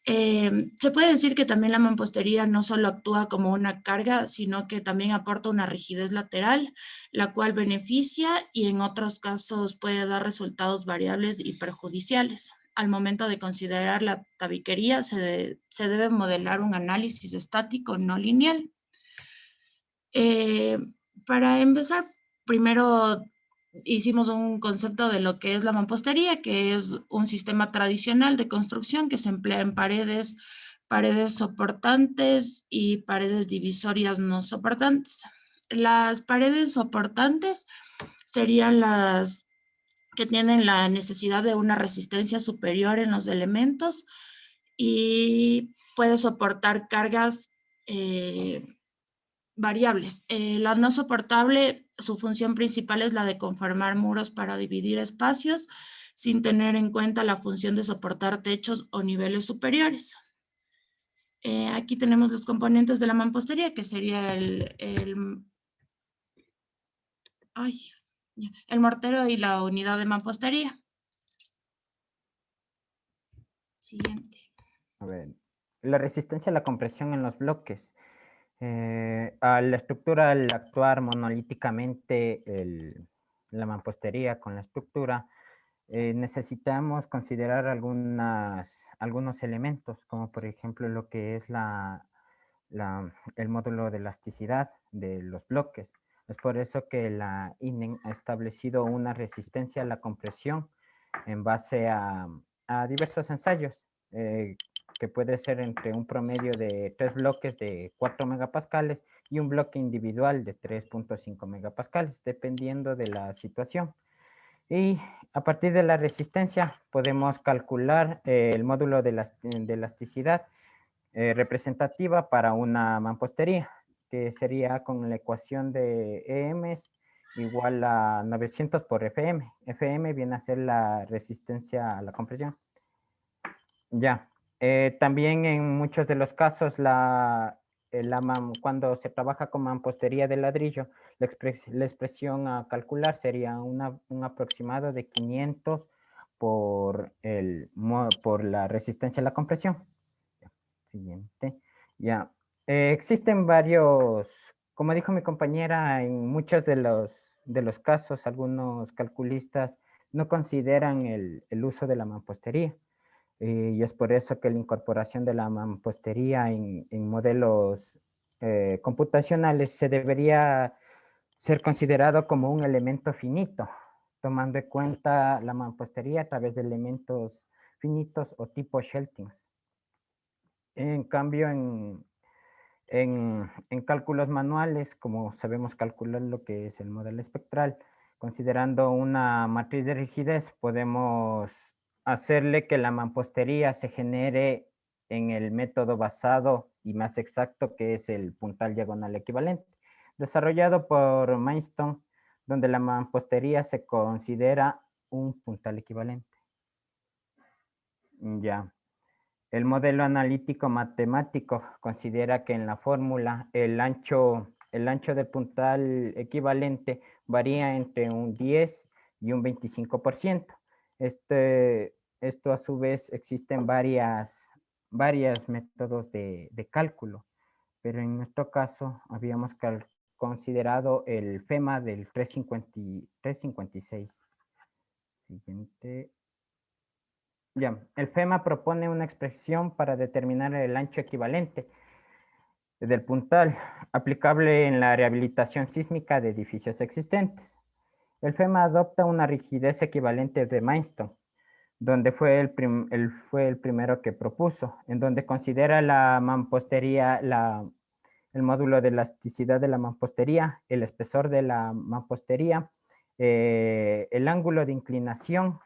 Se puede decir que también la mampostería no solo actúa como una carga, sino que también aporta una rigidez lateral, la cual beneficia y en otros casos puede dar resultados variables y perjudiciales. Al momento de considerar la tabiquería, se debe modelar un análisis estático no lineal. Para empezar, primero hicimos un concepto de lo que es la mampostería, que es un sistema tradicional de construcción que se emplea en paredes soportantes y paredes divisorias no soportantes. Las paredes soportantes serían las que tienen la necesidad de una resistencia superior en los elementos y puede soportar cargas variables. La no soportable, su función principal es la de conformar muros para dividir espacios sin tener en cuenta la función de soportar techos o niveles superiores. Aquí tenemos los componentes de la mampostería, que sería el mortero y la unidad de mampostería. Siguiente. A ver, la resistencia a la compresión en los bloques. A la estructura, al actuar monolíticamente la mampostería con la estructura, necesitamos considerar algunos elementos, como por ejemplo lo que es el módulo de elasticidad de los bloques. Es por eso que la INEN ha establecido una resistencia a la compresión en base a diversos ensayos, que puede ser entre un promedio de 3 bloques de 4 megapascales y un bloque individual de 3.5 megapascales, dependiendo de la situación. Y a partir de la resistencia podemos calcular el módulo de elasticidad representativa para una mampostería, que sería con la ecuación de EM igual a 900 por FM. FM viene a ser la resistencia a la compresión. Ya. También en muchos de los casos, cuando se trabaja con mampostería de ladrillo, la expresión a calcular sería un aproximado de 500 por la resistencia a la compresión. Siguiente. Ya. Existen varios, como dijo mi compañera, en muchos de los casos, algunos calculistas no consideran el uso de la mampostería. Y es por eso que la incorporación de la mampostería en modelos computacionales se debería ser considerado como un elemento finito, tomando en cuenta la mampostería a través de elementos finitos o tipo Sheltings. En cambio, en cálculos manuales, como sabemos calcular lo que es el modelo espectral, considerando una matriz de rigidez, podemos hacerle que la mampostería se genere en el método basado y más exacto, que es el puntal diagonal equivalente, desarrollado por Milestone, donde la mampostería se considera un puntal equivalente. Ya. El modelo analítico matemático considera que en la fórmula el ancho del puntal equivalente varía entre un 10 y un 25%. Esto a su vez existen varios métodos de cálculo, pero en nuestro caso habíamos considerado el FEMA del 356. Siguiente. Ya, el FEMA propone una expresión para determinar el ancho equivalente del puntal aplicable en la rehabilitación sísmica de edificios existentes. El FEMA adopta una rigidez equivalente de Milestone, donde fue el primero que propuso, en donde considera la mampostería, el módulo de elasticidad de la mampostería, el espesor de la mampostería, el ángulo de inclinación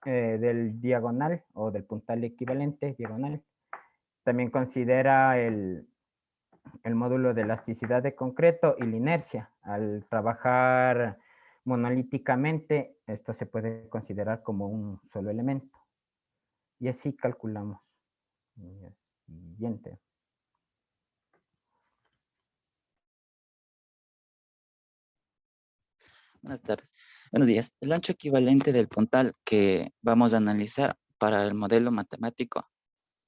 del diagonal o del puntal equivalente diagonal. También considera el módulo de elasticidad de concreto y la inercia. Al trabajar monolíticamente, esto se puede considerar como un solo elemento. Y así calculamos. Siguiente. Buenas tardes. Buenos días. El ancho equivalente del puntal que vamos a analizar para el modelo matemático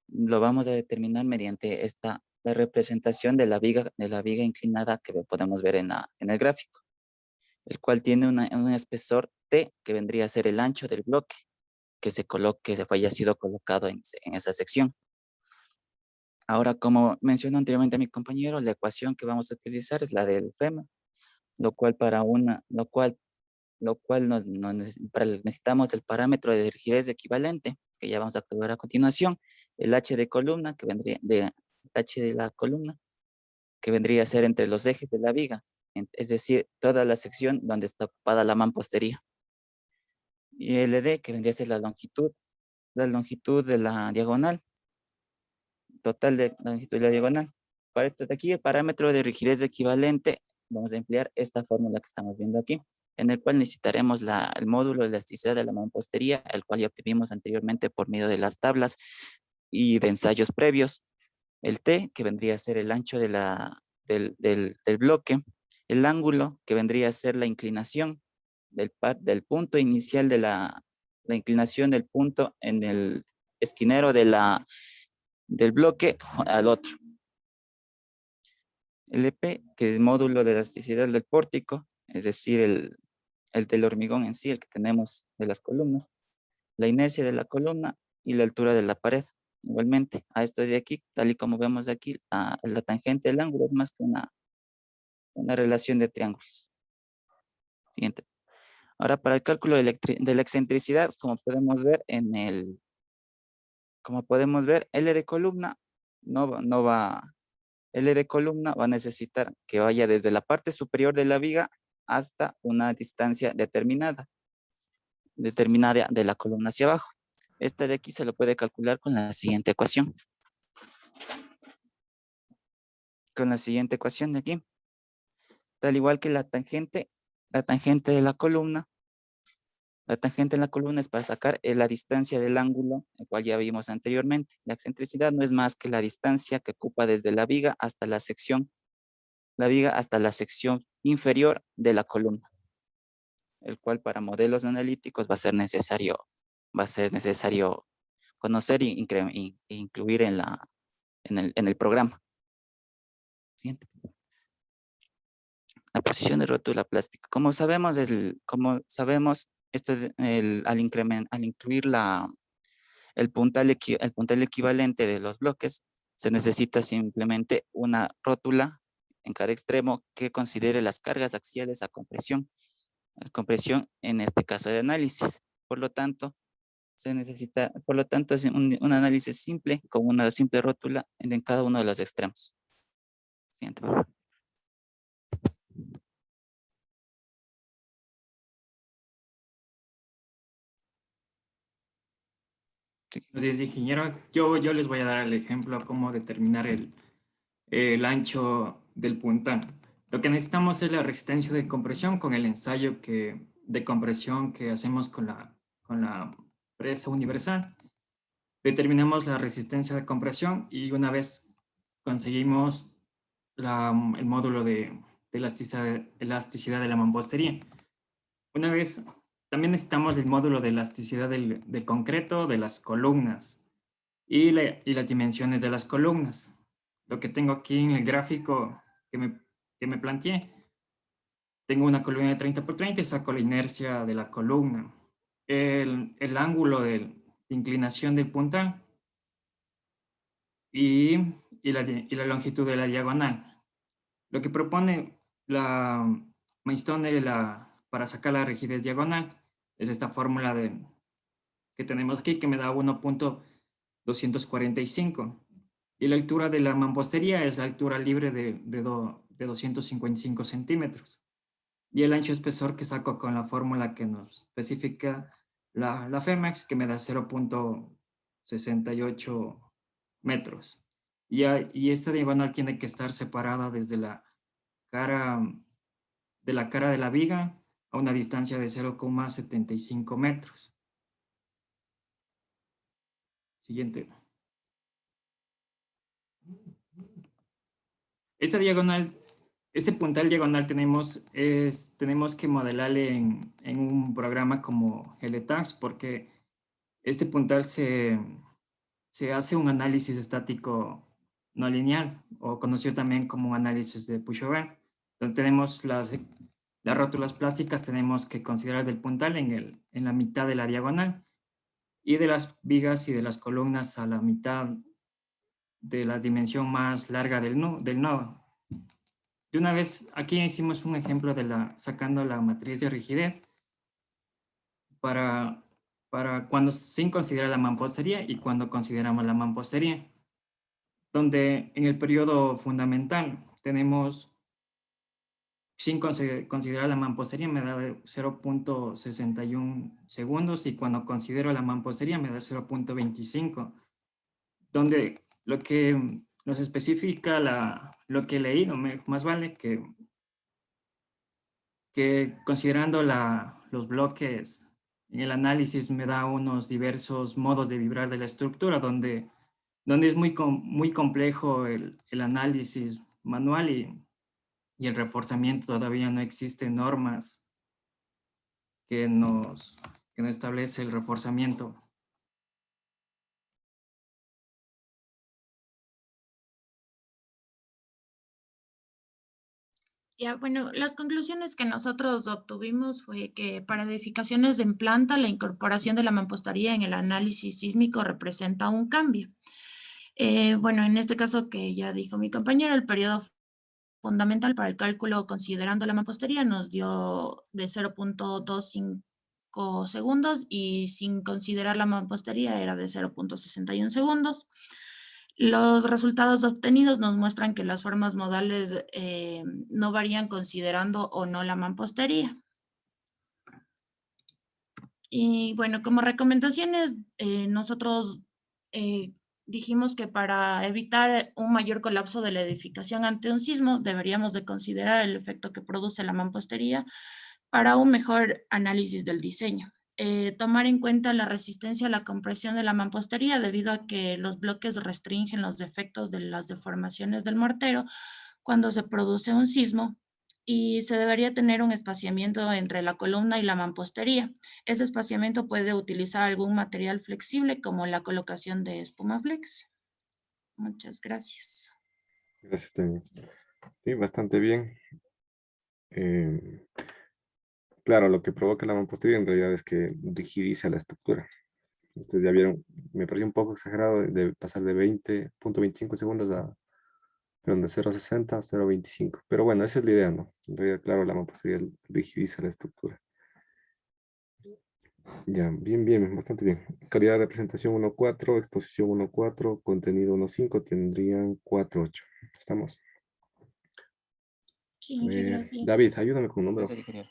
lo vamos a determinar mediante la representación de la viga inclinada que podemos ver en el gráfico, el cual tiene un espesor T que vendría a ser el ancho del bloque que haya sido colocado en esa sección. Ahora, como mencionó anteriormente mi compañero, la ecuación que vamos a utilizar es la del FEMA, lo cual necesitamos el parámetro de rigidez equivalente, que ya vamos a calcular a continuación, el H de columna, H de la columna, que vendría a ser entre los ejes de la viga, es decir, toda la sección donde está ocupada la mampostería. Y el LD, que vendría a ser la longitud de la diagonal, total de la longitud de la diagonal. Para esto de aquí, el parámetro de rigidez equivalente, vamos a emplear esta fórmula que estamos viendo aquí, en el cual necesitaremos el módulo de elasticidad de la mampostería, el cual ya obtuvimos anteriormente por medio de las tablas y de ensayos previos. El T, que vendría a ser el ancho del bloque. El ángulo, que vendría a ser la inclinación del punto inicial de la inclinación del punto en el esquinero del bloque al otro. El EP, que es el módulo de elasticidad del pórtico, es decir, el del hormigón en sí, el que tenemos de las columnas, la inercia de la columna y la altura de la pared. Igualmente, a esto de aquí, tal y como vemos de aquí, la tangente del ángulo es más que una relación de triángulos. Siguiente. Ahora, para el cálculo de la excentricidad, como podemos ver L de columna L de columna va a necesitar que vaya desde la parte superior de la viga hasta una distancia determinada de la columna hacia abajo. Esta de aquí se lo puede calcular con la siguiente ecuación. Con la siguiente ecuación de aquí. Al igual que la tangente de la columna. La tangente en la columna es para sacar la distancia del ángulo, el cual ya vimos anteriormente. La excentricidad no es más que la distancia que ocupa desde la viga hasta la sección inferior de la columna, el cual para modelos analíticos va a ser necesario conocer e incluir en el programa. Siguiente. La posición de rótula plástica. Como sabemos, esto es al incluir el puntal equivalente de los bloques, Se necesita simplemente una rótula en cada extremo que considere las cargas axiales a compresión. La compresión en este caso de análisis. Por lo tanto, es un análisis simple con una simple rótula en cada uno de los extremos. Siguiente, por favor. Buenos días, ingeniero. Yo les voy a dar el ejemplo de cómo determinar el ancho del puntán. Lo que necesitamos es la resistencia de compresión con el ensayo de compresión que hacemos con la presa universal. Determinamos la resistencia de compresión y una vez conseguimos el módulo de elasticidad de la mampostería. Una vez, también necesitamos el módulo de elasticidad del concreto, de las columnas y las dimensiones de las columnas. Lo que tengo aquí en el gráfico que me planteé, tengo una columna de 30 por 30 y saco la inercia de la columna. El ángulo de inclinación del puntán y la longitud de la diagonal. Lo que propone la Maidstone para sacar la rigidez diagonal es esta fórmula que tenemos aquí, que me da 1.245. Y la altura de la mampostería es la altura libre de 255 centímetros. Y el ancho espesor que saco con la fórmula que nos especifica la FEMAX, que me da 0.68 metros. Y esta diagonal tiene que estar separada desde la cara de la viga a una distancia de 0,75 metros. Siguiente. Este puntal diagonal tenemos que modelarle en un programa como GLTax, porque este puntal se hace un análisis estático no lineal, o conocido también como un análisis de Push-Over. Donde tenemos las rótulas plásticas, tenemos que considerar del puntal en la mitad de la diagonal, y de las vigas y de las columnas a la mitad de la dimensión más larga del nodo. De una vez, aquí hicimos un ejemplo sacando la matriz de rigidez para cuando sin considerar la mampostería y cuando consideramos la mampostería, donde en el periodo fundamental tenemos, sin considerar la mampostería, me da 0.61 segundos, y cuando considero la mampostería me da 0.25, donde lo que nos especifica lo que leí, más vale que considerando los bloques en el análisis me da unos diversos modos de vibrar de la estructura, donde es muy complejo el análisis manual y el reforzamiento. Todavía no existen normas que nos establece el reforzamiento. Ya, bueno, las conclusiones que nosotros obtuvimos fue que para edificaciones en planta, la incorporación de la mampostería en el análisis sísmico representa un cambio. Bueno, en este caso que ya dijo mi compañero, el periodo fundamental para el cálculo considerando la mampostería nos dio de 0.25 segundos, y sin considerar la mampostería era de 0.61 segundos. Los resultados obtenidos nos muestran que las formas modales no varían considerando o no la mampostería. Y bueno, como recomendaciones, nosotros dijimos que para evitar un mayor colapso de la edificación ante un sismo, deberíamos de considerar el efecto que produce la mampostería para un mejor análisis del diseño. Tomar en cuenta la resistencia a la compresión de la mampostería, debido a que los bloques restringen los efectos de las deformaciones del mortero cuando se produce un sismo, y se debería tener un espaciamiento entre la columna y la mampostería. Ese espaciamiento puede utilizar algún material flexible, como la colocación de espuma flex. Muchas gracias. Gracias, Temi. Sí, bastante bien. Claro, lo que provoca la mampostería en realidad es que rigidiza la estructura. Ustedes ya vieron, me pareció un poco exagerado de pasar de 20.25 segundos a, perdón, de 0.60 a 0.25. Pero bueno, esa es la idea, ¿no? En realidad, claro, la mampostería rigidiza la estructura. Ya, bien, bien, bastante bien. Calidad de representación 1.4, exposición 1.4, contenido 1.5, tendrían 4.8. ¿Estamos? Sí, A ver, gracias. David, ayúdame con un número. Gracias, ingeniero.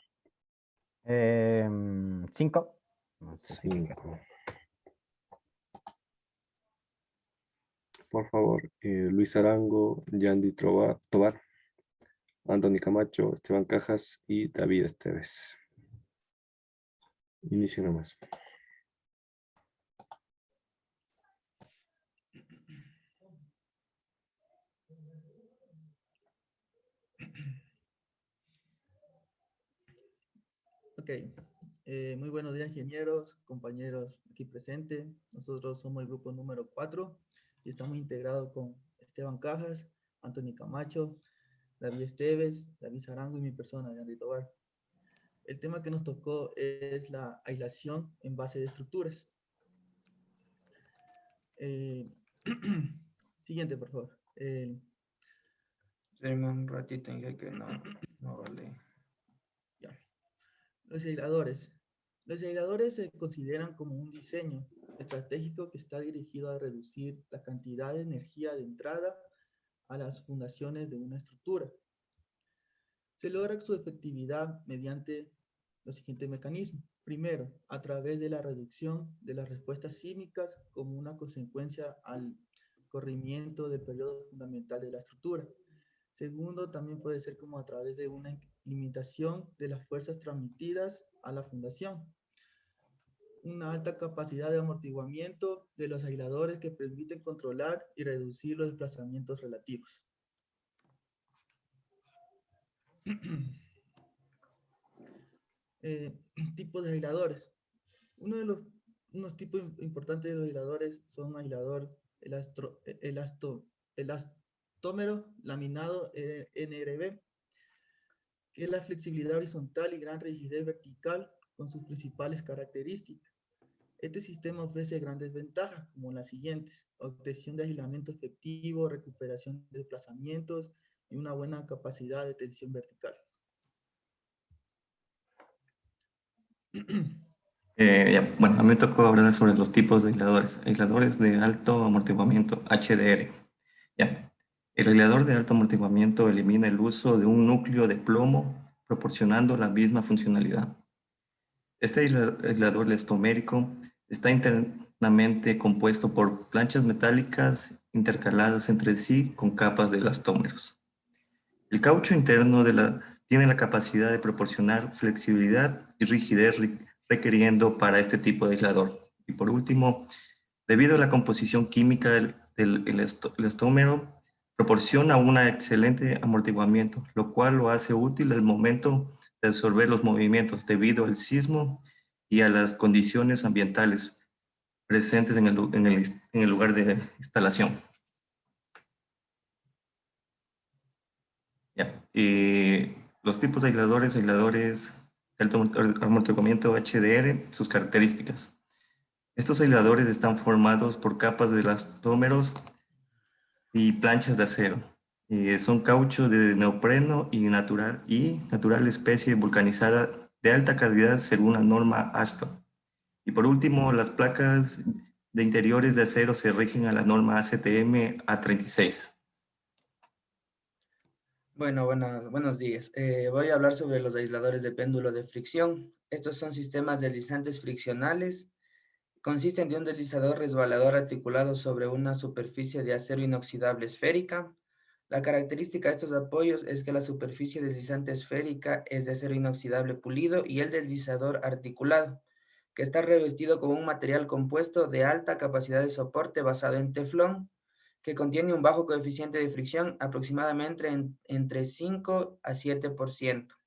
5. 5. Por favor, Luis Arango, Yandy Tobar, Anthony Camacho, Esteban Cajas y David Esteves. Inicio nomás. Ok, muy buenos días ingenieros, compañeros aquí presentes. Nosotros somos el grupo número 4 y estamos integrados con Esteban Cajas, Anthony Camacho, David Esteves, David Zarango y mi persona, Yandy Tobar. El tema que nos tocó es la aislación en base de estructuras. Siguiente, por favor. Denme un ratito en que no vale. Ya. Los aisladores. Los aisladores se consideran como un diseño estratégico que está dirigido a reducir la cantidad de energía de entrada a las fundaciones de una estructura. Se logra su efectividad mediante los siguientes mecanismos. Primero, a través de la reducción de las respuestas sísmicas como una consecuencia al corrimiento del periodo fundamental de la estructura. Segundo, también puede ser como a través de una limitación de las fuerzas transmitidas a la fundación. Una alta capacidad de amortiguamiento de los aisladores que permiten controlar y reducir los desplazamientos relativos. Tipos de aisladores. Unos tipos importantes de los aisladores son aislador elastómero laminado NRB, que es la flexibilidad horizontal y gran rigidez vertical con sus principales características. Este sistema ofrece grandes ventajas como las siguientes: obtención de aislamiento efectivo, recuperación de desplazamientos y una buena capacidad de tensión vertical. Bueno, a mí me tocó hablar sobre los tipos de aisladores. Aisladores de alto amortiguamiento, HDR. Ya. El aislador de alto amortiguamiento elimina el uso de un núcleo de plomo, proporcionando la misma funcionalidad. Este aislador elastomérico está internamente compuesto por planchas metálicas intercaladas entre sí con capas de elastómeros. El caucho interno tiene la capacidad de proporcionar flexibilidad y rigidez requiriendo para este tipo de aislador. Y por último, debido a la composición química del elastómero, proporciona un excelente amortiguamiento, lo cual lo hace útil al momento de absorber los movimientos debido al sismo y a las condiciones ambientales presentes en el lugar de instalación. Los tipos de aisladores de alto amortiguamiento HDR, sus características. Estos aisladores están formados por capas de elastómeros y planchas de acero. Son caucho de neopreno y natural especie vulcanizada de alta calidad según la norma ASTO. Y por último, las placas de interiores de acero se rigen a la norma ACTM A36. Bueno, buenos días. Voy a hablar sobre los aisladores de péndulo de fricción. Estos son sistemas deslizantes friccionales. Consisten de un deslizador resbalador articulado sobre una superficie de acero inoxidable esférica. La característica de estos apoyos es que la superficie deslizante esférica es de acero inoxidable pulido y el deslizador articulado, que está revestido con un material compuesto de alta capacidad de soporte basado en teflón, que contiene un bajo coeficiente de fricción, aproximadamente entre 5 a 7%.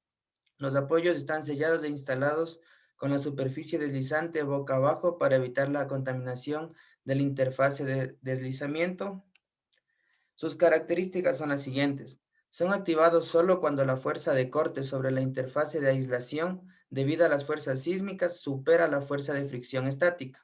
Los apoyos están sellados e instalados con la superficie deslizante boca abajo para evitar la contaminación de la interfase de deslizamiento. Sus características son las siguientes. Son activados solo cuando la fuerza de corte sobre la interfase de aislación debido a las fuerzas sísmicas supera la fuerza de fricción estática.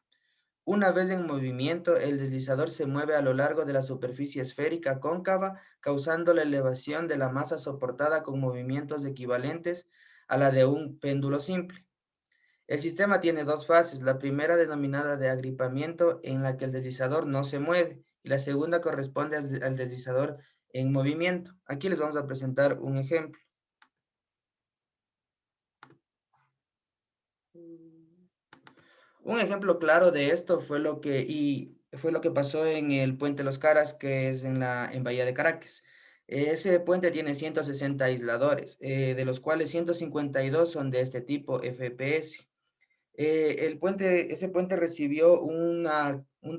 Una vez en movimiento, el deslizador se mueve a lo largo de la superficie esférica cóncava, causando la elevación de la masa soportada con movimientos equivalentes a la de un péndulo simple. El sistema tiene dos fases, la primera denominada de agripamiento, en la que el deslizador no se mueve, y la segunda corresponde al deslizador en movimiento. Aquí les vamos a presentar un ejemplo. Un ejemplo claro de esto fue lo que pasó en el puente Los Caras, que es en Bahía de Caracas. Ese puente tiene 160 aisladores, de los cuales 152 son de este tipo FPS. Ese puente recibió un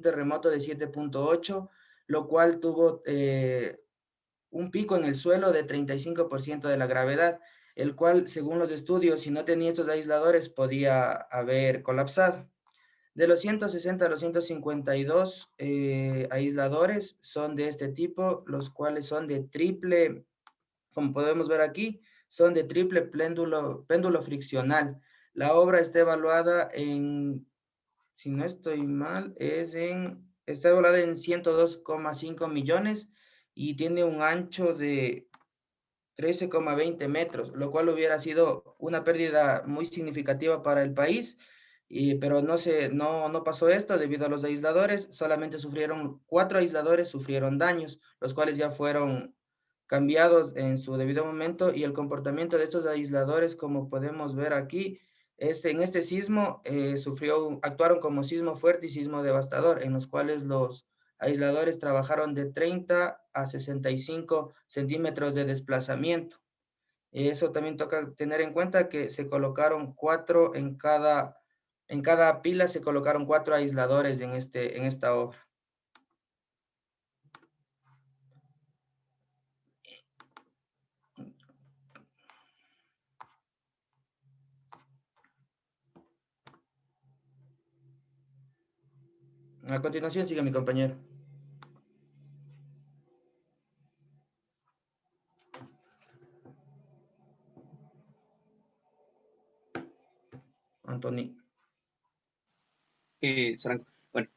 terremoto de 7.8, lo cual tuvo un pico en el suelo de 35% de la gravedad, el cual, según los estudios, si no tenía estos aisladores, podía haber colapsado. De los 160 a los 152 aisladores son de este tipo, los cuales son de triple, como podemos ver aquí, son de triple péndulo friccional. La obra está evaluada en, si no estoy mal, está evaluada en 102,5 millones y tiene un ancho de 13,20 metros, lo cual hubiera sido una pérdida muy significativa para el país, pero no pasó esto debido a los aisladores. Solamente 4 aisladores sufrieron daños, los cuales ya fueron cambiados en su debido momento, y el comportamiento de estos aisladores, como podemos ver aquí, en este sismo actuaron como sismo fuerte y sismo devastador, en los cuales los aisladores trabajaron de 30 a 65 centímetros de desplazamiento. Eso también toca tener en cuenta que se colocaron 4 en cada pila, se colocaron 4 aisladores en esta obra. A continuación sigue mi compañero. Anthony. Saranco. Bueno,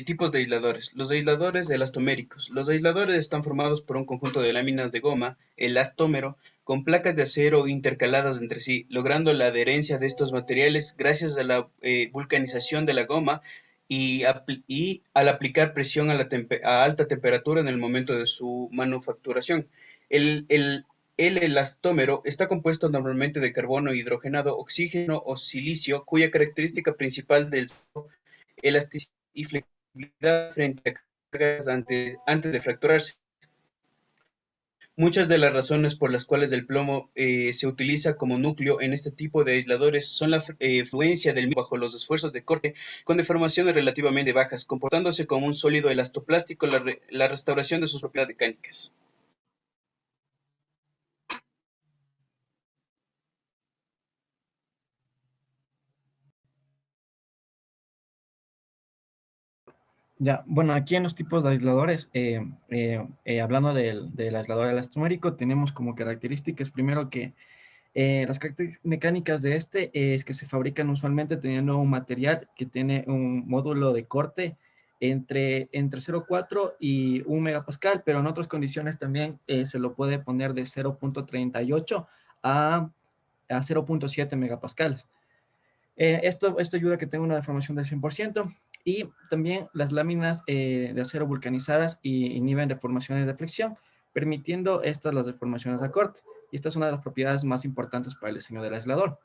tipos de aisladores. Los aisladores elastoméricos. Los aisladores están formados por un conjunto de láminas de goma, elastómero, con placas de acero intercaladas entre sí, logrando la adherencia de estos materiales gracias a la vulcanización de la goma y al aplicar presión a alta temperatura en el momento de su manufacturación. El elastómero está compuesto normalmente de carbono hidrogenado, oxígeno o silicio, cuya característica principal del elasticidad y flexibilidad frente a cargas antes de fracturarse. Muchas de las razones por las cuales el plomo se utiliza como núcleo en este tipo de aisladores son la fluencia del mismo bajo los esfuerzos de corte, con deformaciones relativamente bajas, comportándose como un sólido elastoplástico, la restauración de sus propiedades mecánicas. Ya, bueno, aquí en los tipos de aisladores, hablando del aislador elastomérico, tenemos como características, primero que las características mecánicas de este es que se fabrican usualmente teniendo un material que tiene un módulo de corte entre 0,4 y 1 megapascal, pero en otras condiciones también se lo puede poner de 0,38 a 0,7 megapascales. Esto ayuda a que tenga una deformación del 100%, y también las láminas de acero vulcanizadas inhiben deformaciones de fricción, permitiendo las deformaciones a corte. Y esta es una de las propiedades más importantes para el diseño del aislador.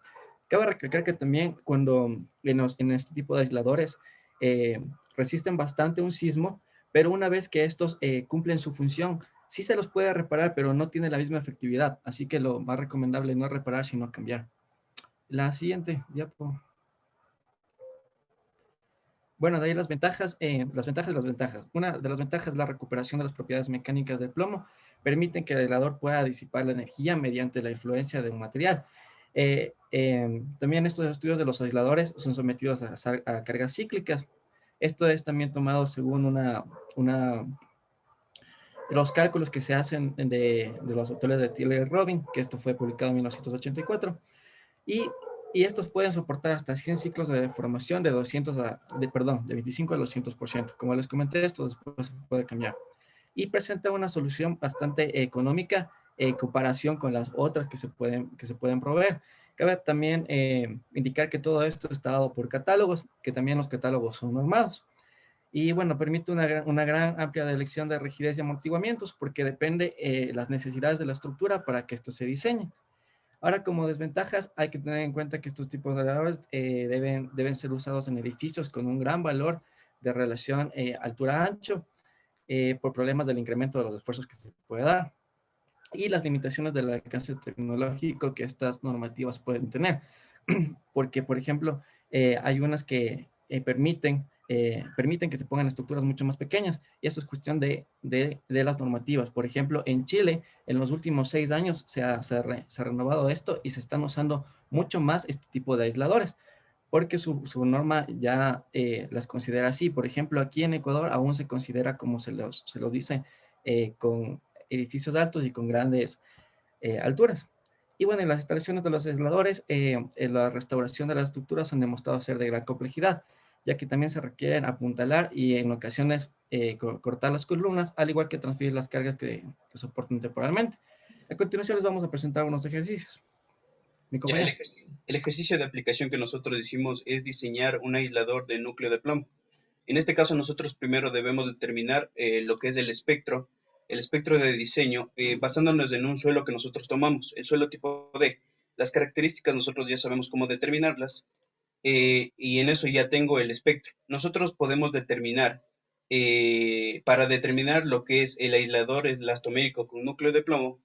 Cabe recalcar que también cuando en este tipo de aisladores resisten bastante un sismo, pero una vez que estos cumplen su función, sí se los puede reparar, pero no tiene la misma efectividad. Así que lo más recomendable no es reparar, sino cambiar. La siguiente diapo. Bueno, de ahí las ventajas y las ventajas. Una de las ventajas es la recuperación de las propiedades mecánicas del plomo. Permiten que el aislador pueda disipar la energía mediante la influencia de un material. También estos estudios de los aisladores son sometidos a cargas cíclicas. Esto es también tomado según los cálculos que se hacen de los autores de Tiller y Robin, que esto fue publicado en 1984. Y y estos pueden soportar hasta 100 ciclos de deformación de 25 a 200%. Como les comenté, esto después se puede cambiar. Y presenta una solución bastante económica en comparación con las otras que se pueden proveer. Cabe también indicar que todo esto está dado por catálogos, que también los catálogos son normados. Y bueno, permite una gran amplia elección de rigidez y amortiguamientos porque depende las necesidades de la estructura para que esto se diseñe. Ahora, como desventajas, hay que tener en cuenta que estos tipos de elevadores deben ser usados en edificios con un gran valor de relación altura-ancho por problemas del incremento de los esfuerzos que se puede dar y las limitaciones del alcance tecnológico que estas normativas pueden tener. Porque, por ejemplo, hay unas que permiten que se pongan estructuras mucho más pequeñas, y eso es cuestión de las normativas. Por ejemplo, en Chile, en los últimos 6 años se ha renovado esto y se están usando mucho más este tipo de aisladores, porque su norma ya las considera así. Por ejemplo, aquí en Ecuador aún se considera, como se los dice, con edificios altos y con grandes alturas. Y bueno, en las instalaciones de los aisladores, en la restauración de las estructuras han demostrado ser de gran complejidad, ya que también se requieren apuntalar y en ocasiones cortar las columnas, al igual que transferir las cargas que soportan temporalmente. A continuación les vamos a presentar unos ejercicios. Mi Ya, el compañero. ejercicio de aplicación que nosotros hicimos es diseñar un aislador de núcleo de plomo. En este caso nosotros primero debemos determinar lo que es el espectro de diseño, basándonos en un suelo que nosotros tomamos, el suelo tipo D. Las características nosotros ya sabemos cómo determinarlas, y en eso ya tengo el espectro. Nosotros podemos determinar, para determinar lo que es el aislador elastomérico con núcleo de plomo,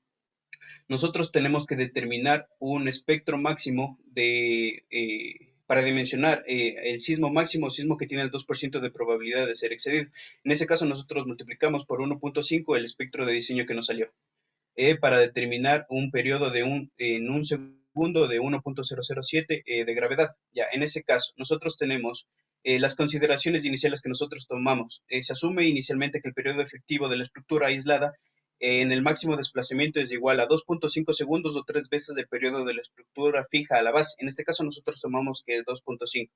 nosotros tenemos que determinar un espectro máximo para dimensionar el sismo máximo, sismo que tiene el 2% de probabilidad de ser excedido. En ese caso nosotros multiplicamos por 1.5 el espectro de diseño que nos salió, para determinar un periodo en un segundo de 1.007 de gravedad. Ya, en ese caso nosotros tenemos las consideraciones iniciales que nosotros tomamos. Se asume inicialmente que el periodo efectivo de la estructura aislada en el máximo desplazamiento es igual a 2.5 segundos o 3 veces el periodo de la estructura fija a la base. En este caso nosotros tomamos que es 2.5.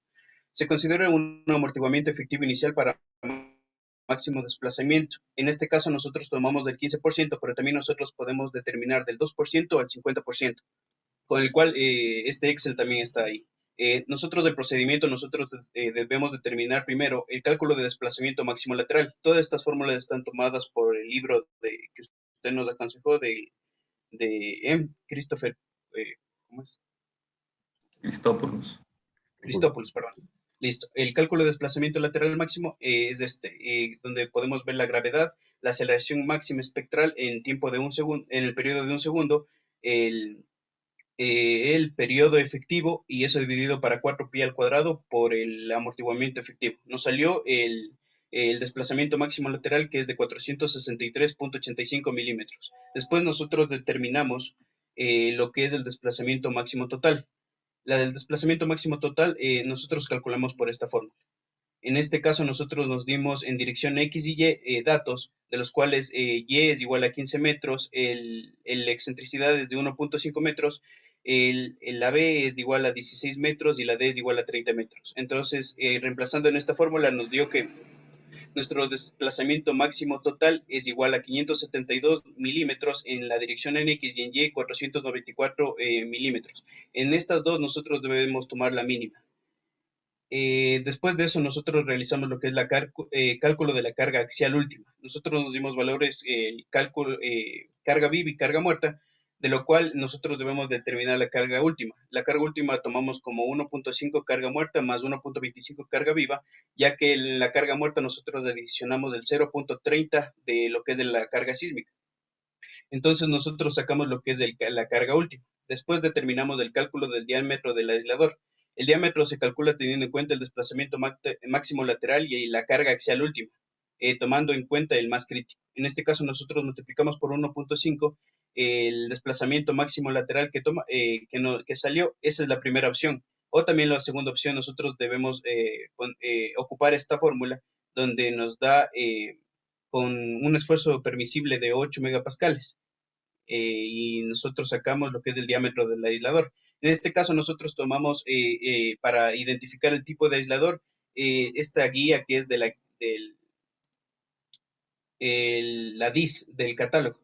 Se considera un amortiguamiento efectivo inicial para máximo desplazamiento. En este caso nosotros tomamos del 15%, pero también nosotros podemos determinar del 2% al 50%, con el cual este Excel también está ahí. Nosotros del procedimiento, debemos determinar primero el cálculo de desplazamiento máximo lateral. Todas estas fórmulas están tomadas por el libro que usted nos aconsejó de Christopher, ¿cómo es? Cristópolis, perdón. Listo. El cálculo de desplazamiento lateral máximo es donde podemos ver la gravedad, la aceleración máxima espectral en tiempo de un segundo, en el periodo de un segundo, el periodo efectivo, y eso dividido para 4pi al cuadrado por el amortiguamiento efectivo. Nos salió el desplazamiento máximo lateral, que es de 463.85 milímetros. Después nosotros determinamos lo que es el desplazamiento máximo total. La del desplazamiento máximo total nosotros calculamos por esta fórmula. En este caso nosotros nos dimos en dirección X y Y datos, de los cuales Y es igual a 15 metros, la excentricidad es de 1.5 metros, la B es igual a 16 metros y la D es igual a 30 metros. Entonces, reemplazando en esta fórmula nos dio que nuestro desplazamiento máximo total es igual a 572 milímetros en la dirección en X y en Y 494 milímetros. En estas dos nosotros debemos tomar la mínima. Después de eso nosotros realizamos lo que es cálculo de la carga axial última. Nosotros nos dimos valores, cálculo, carga viva y carga muerta, de lo cual nosotros debemos determinar la carga última. La carga última tomamos como 1.5 carga muerta más 1.25 carga viva, ya que la carga muerta nosotros adicionamos el 0.30 de lo que es de la carga sísmica. Entonces nosotros sacamos lo que es la carga última. Después determinamos el cálculo del diámetro del aislador. El diámetro se calcula teniendo en cuenta el desplazamiento máximo lateral y la carga axial última, tomando en cuenta el más crítico. En este caso nosotros multiplicamos por 1.5 el desplazamiento máximo lateral que salió. Esa es la primera opción. O también la segunda opción, nosotros debemos ocupar esta fórmula donde nos da con un esfuerzo permisible de 8 megapascales. Y nosotros sacamos lo que es el diámetro del aislador. En este caso nosotros tomamos para identificar el tipo de aislador esta guía que es de la DIS del catálogo.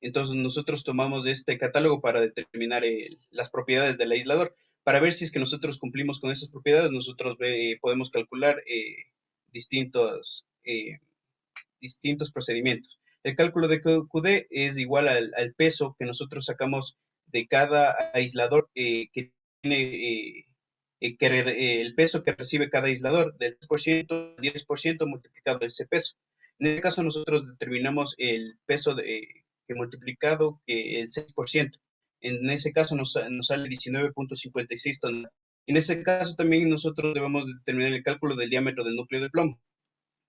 Entonces nosotros tomamos este catálogo para determinar las propiedades del aislador. Para ver si es que nosotros cumplimos con esas propiedades, nosotros podemos calcular distintos procedimientos. El cálculo de QD es igual al peso que nosotros sacamos de cada aislador que tiene el peso que recibe cada aislador, del 3% al 10% multiplicado ese peso. En este caso nosotros determinamos el peso que multiplicado que el 6%. En ese caso nos sale 19.56 toneladas. En ese caso también nosotros debemos determinar el cálculo del diámetro del núcleo de plomo,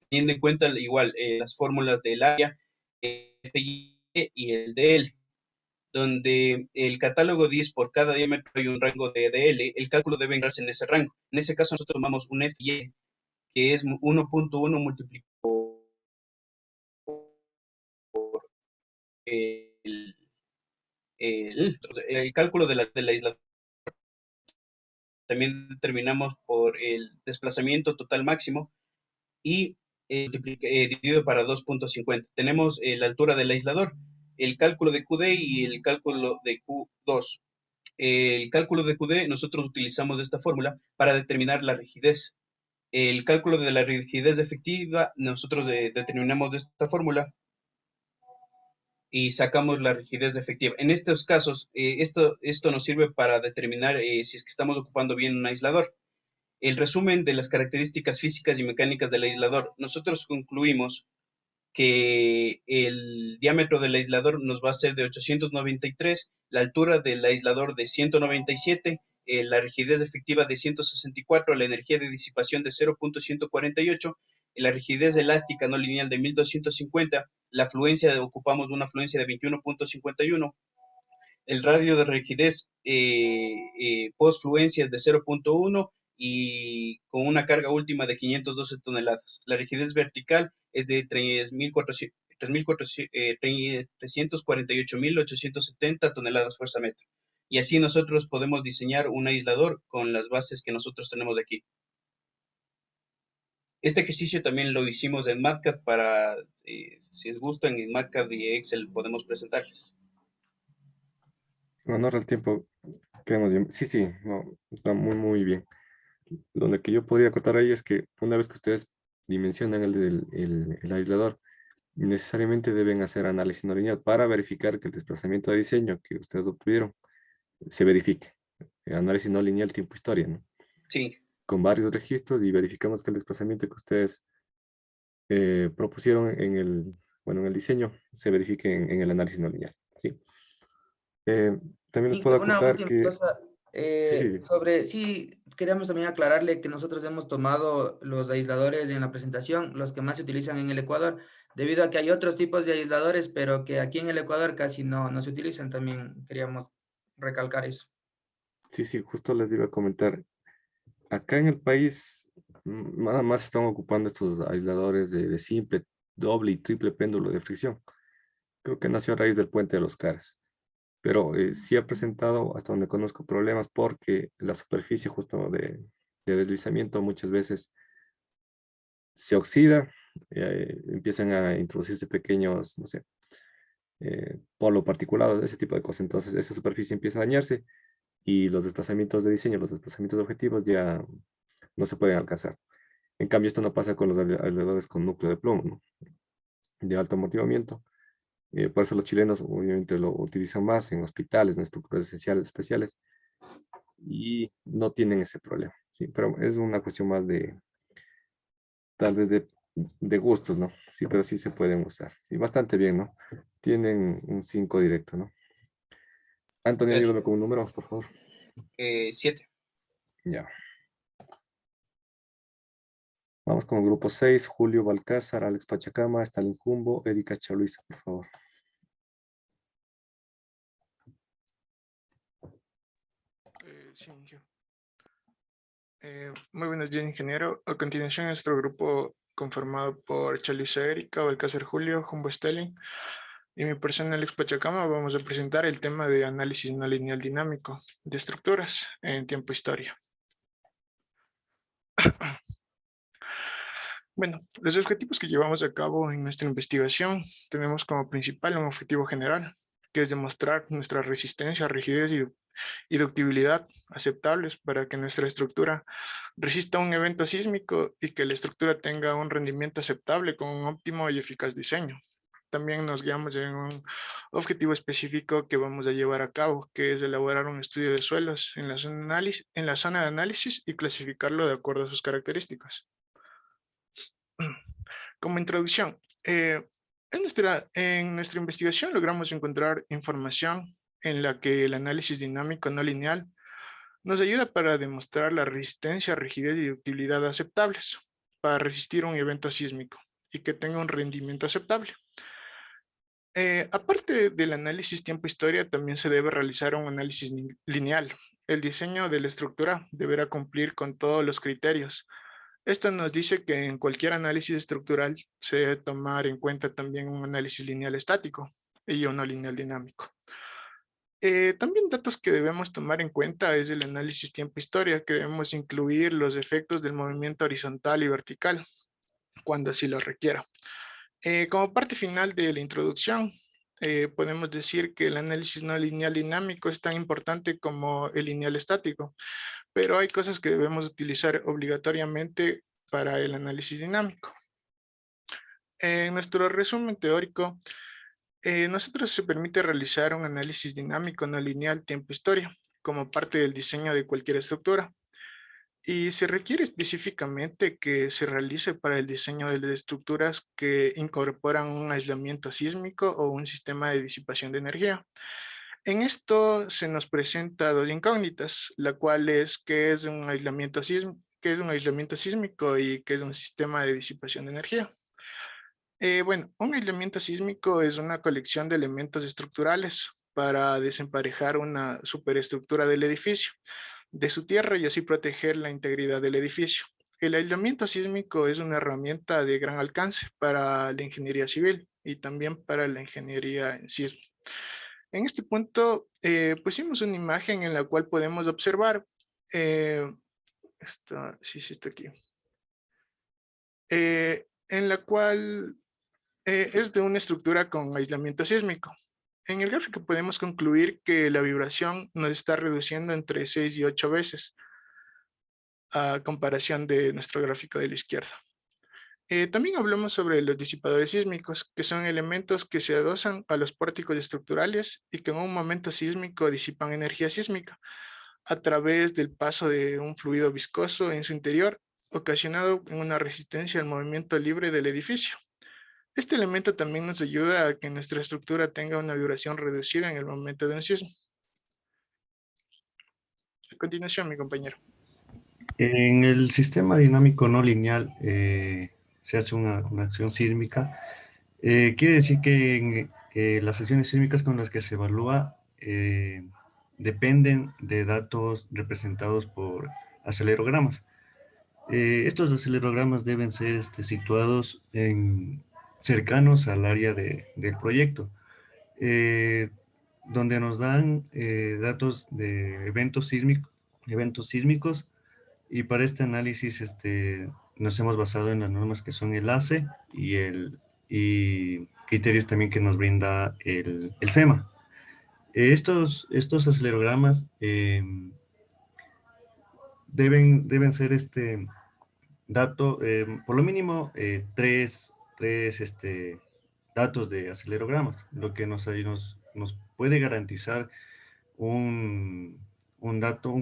teniendo en cuenta igual las fórmulas del área, FI y el DL, donde el catálogo DIS por cada diámetro hay un rango de DL, el cálculo debe encontrarse en ese rango. En ese caso nosotros tomamos un FI que es 1.1 multiplicado por el cálculo de la isla. También determinamos por el desplazamiento total máximo y dividido para 2.50. Tenemos la altura del aislador, el cálculo de QD y el cálculo de Q2. El cálculo de QD nosotros utilizamos esta fórmula para determinar la rigidez. El cálculo de la rigidez efectiva nosotros determinamos de esta fórmula y sacamos la rigidez efectiva. En estos casos, esto nos sirve para determinar si es que estamos ocupando bien un aislador. El resumen de las características físicas y mecánicas del aislador. Nosotros concluimos que el diámetro del aislador nos va a ser de 893, la altura del aislador de 197, la rigidez efectiva de 164, la energía de disipación de 0.148, la rigidez elástica no lineal de 1250, la fluencia, ocupamos una fluencia de 21.51, el radio de rigidez post-fluencias de 0.1 y con una carga última de 512 toneladas. La rigidez vertical es de 348.870 toneladas fuerza metro. Y así nosotros podemos diseñar un aislador con las bases que nosotros tenemos de aquí. Este ejercicio también lo hicimos en MATCAD para, si les gustan, en MATCAD y Excel podemos presentarles. En honor al tiempo, quedamos bien. Sí, no, está muy bien. Lo que yo podría acotar ahí es que una vez que ustedes dimensionan el aislador, necesariamente deben hacer análisis no lineal para verificar que el desplazamiento de diseño que ustedes obtuvieron se verifique. El análisis no lineal tiempo-historia, ¿no? Sí. Con varios registros y verificamos que el desplazamiento que ustedes propusieron en el diseño se verifique en el análisis no lineal. ¿Sí? También les puedo Una acotar última que... cosa, queríamos también aclararle que nosotros hemos tomado los aisladores en la presentación, los que más se utilizan en el Ecuador, debido a que hay otros tipos de aisladores, pero que aquí en el Ecuador casi no se utilizan, también queríamos recalcar eso. Sí, justo les iba a comentar. Acá en el país nada más están ocupando estos aisladores de simple, doble y triple péndulo de fricción. Creo que nació a raíz del puente de los Caras. Pero sí ha presentado, hasta donde conozco, problemas porque la superficie justo de deslizamiento muchas veces se oxida, empiezan a introducirse pequeños, no sé, polvo particulado, ese tipo de cosas. Entonces esa superficie empieza a dañarse y los desplazamientos de diseño, los desplazamientos de objetivos ya no se pueden alcanzar. En cambio, esto no pasa con los aisladores con núcleo de plomo, ¿no? De alto amortiguamiento. Por eso los chilenos obviamente lo utilizan más en hospitales, en estructuras esenciales especiales, y no tienen ese problema, ¿sí? Pero es una cuestión más de, tal vez de gustos, ¿no? Sí, pero sí se pueden usar. Sí, bastante bien, ¿no? Tienen un 5 directo, ¿no? Antonio, ayúdame con un número, por favor. 7. Ya. Vamos con el grupo 6, Julio Balcázar, Alex Pachacama, Stalin Jumbo, Erika Chaluisa, por favor. Sí, yo. Muy buenos días, ingeniero. A continuación, nuestro grupo conformado por Chaluisa Erika, Balcázar Julio, Jumbo Stalin, Y mi persona Alex Pachacama vamos a presentar el tema de análisis no lineal dinámico de estructuras en tiempo-historia. Bueno, los objetivos que llevamos a cabo en nuestra investigación tenemos como principal un objetivo general, que es demostrar nuestra resistencia, rigidez y ductibilidad aceptables para que nuestra estructura resista a un evento sísmico y que la estructura tenga un rendimiento aceptable con un óptimo y eficaz diseño. También nos guiamos en un objetivo específico que vamos a llevar a cabo, que es elaborar un estudio de suelos en la zona de análisis y clasificarlo de acuerdo a sus características. Como introducción, en nuestra investigación logramos encontrar información en la que el análisis dinámico no lineal nos ayuda para demostrar la resistencia, rigidez y ductilidad aceptables para resistir un evento sísmico y que tenga un rendimiento aceptable. Aparte del análisis tiempo-historia, también se debe realizar un análisis lineal. El diseño de la estructura deberá cumplir con todos los criterios. Esto nos dice que en cualquier análisis estructural se debe tomar en cuenta también un análisis lineal estático y uno lineal dinámico. También datos que debemos tomar en cuenta es el análisis tiempo-historia, que debemos incluir los efectos del movimiento horizontal y vertical, cuando así lo requiera. Como parte final de la introducción, podemos decir que el análisis no lineal dinámico es tan importante como el lineal estático, pero hay cosas que debemos utilizar obligatoriamente para el análisis dinámico. En nuestro resumen teórico, nosotros se permite realizar un análisis dinámico no lineal tiempo-historia como parte del diseño de cualquier estructura. Y se requiere específicamente que se realice para el diseño de las estructuras que incorporan un aislamiento sísmico o un sistema de disipación de energía. En esto se nos presenta dos incógnitas, la cual es qué es un aislamiento sísmico y qué es un sistema de disipación de energía. Bueno, un aislamiento sísmico es una colección de elementos estructurales para desemparejar una superestructura del edificio de su tierra y así proteger la integridad del edificio. El aislamiento sísmico es una herramienta de gran alcance para la ingeniería civil y también para la ingeniería en sismo. En este punto pusimos una imagen en la cual podemos observar, está aquí, en la cual es de una estructura con aislamiento sísmico. En el gráfico podemos concluir que la vibración nos está reduciendo entre 6 y 8 veces a comparación de nuestro gráfico de la izquierda. También hablamos sobre los disipadores sísmicos, que son elementos que se adosan a los pórticos estructurales y que en un momento sísmico disipan energía sísmica a través del paso de un fluido viscoso en su interior, ocasionado en una resistencia al movimiento libre del edificio. Este elemento también nos ayuda a que nuestra estructura tenga una vibración reducida en el momento de un sismo. A continuación, mi compañero. En el sistema dinámico no lineal se hace una acción sísmica. Quiere decir que las acciones sísmicas con las que se evalúa dependen de datos representados por acelerogramas. Estos acelerogramas deben ser situados cercanos al área del proyecto, donde nos dan datos de eventos sísmicos, y para este análisis nos hemos basado en las normas que son el ACE y criterios también que nos brinda el FEMA. Estos acelerogramas deben ser por lo mínimo tres datos de acelerogramas, lo que nos puede garantizar un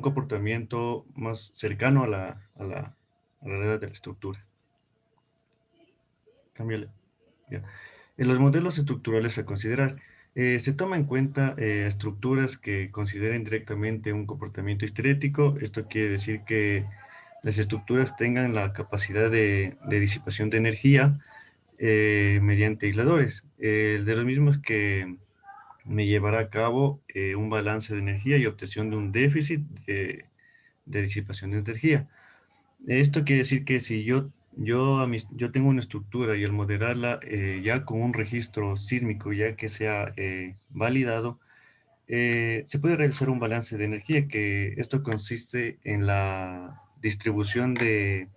comportamiento más cercano a la realidad de la estructura. Cámbiale. Ya. En los modelos estructurales a considerar, se toma en cuenta estructuras que consideren directamente un comportamiento histerético. Esto quiere decir que las estructuras tengan la capacidad de disipación de energía mediante aisladores, de los mismos que me llevará a cabo un balance de energía y obtención de un déficit de disipación de energía. Esto quiere decir que si yo yo tengo una estructura y al modelarla ya con un registro sísmico, ya que sea validado, se puede realizar un balance de energía, que esto consiste en la distribución de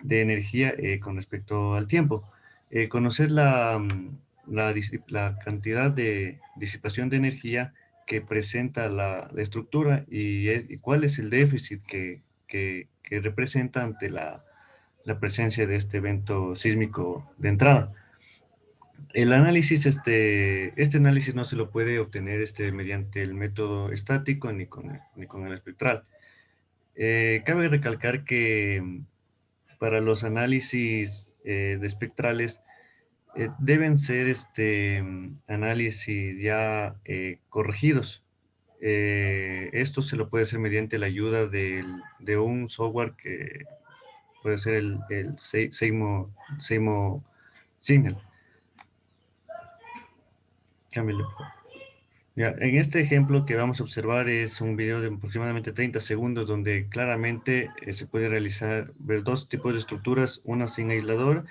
energía con respecto al tiempo. Conocer la cantidad de disipación de energía que presenta la estructura y cuál es el déficit que representa ante la presencia de este evento sísmico de entrada. El análisis, este análisis no se lo puede obtener mediante el método estático ni con el espectral. Cabe recalcar que para los análisis de espectrales deben ser análisis ya corregidos. Esto se lo puede hacer mediante la ayuda de un software que puede ser el Seimo Signal. Cámbiale. Ya, en este ejemplo que vamos a observar es un video de aproximadamente 30 segundos donde claramente se puede ver dos tipos de estructuras, una sin aislador,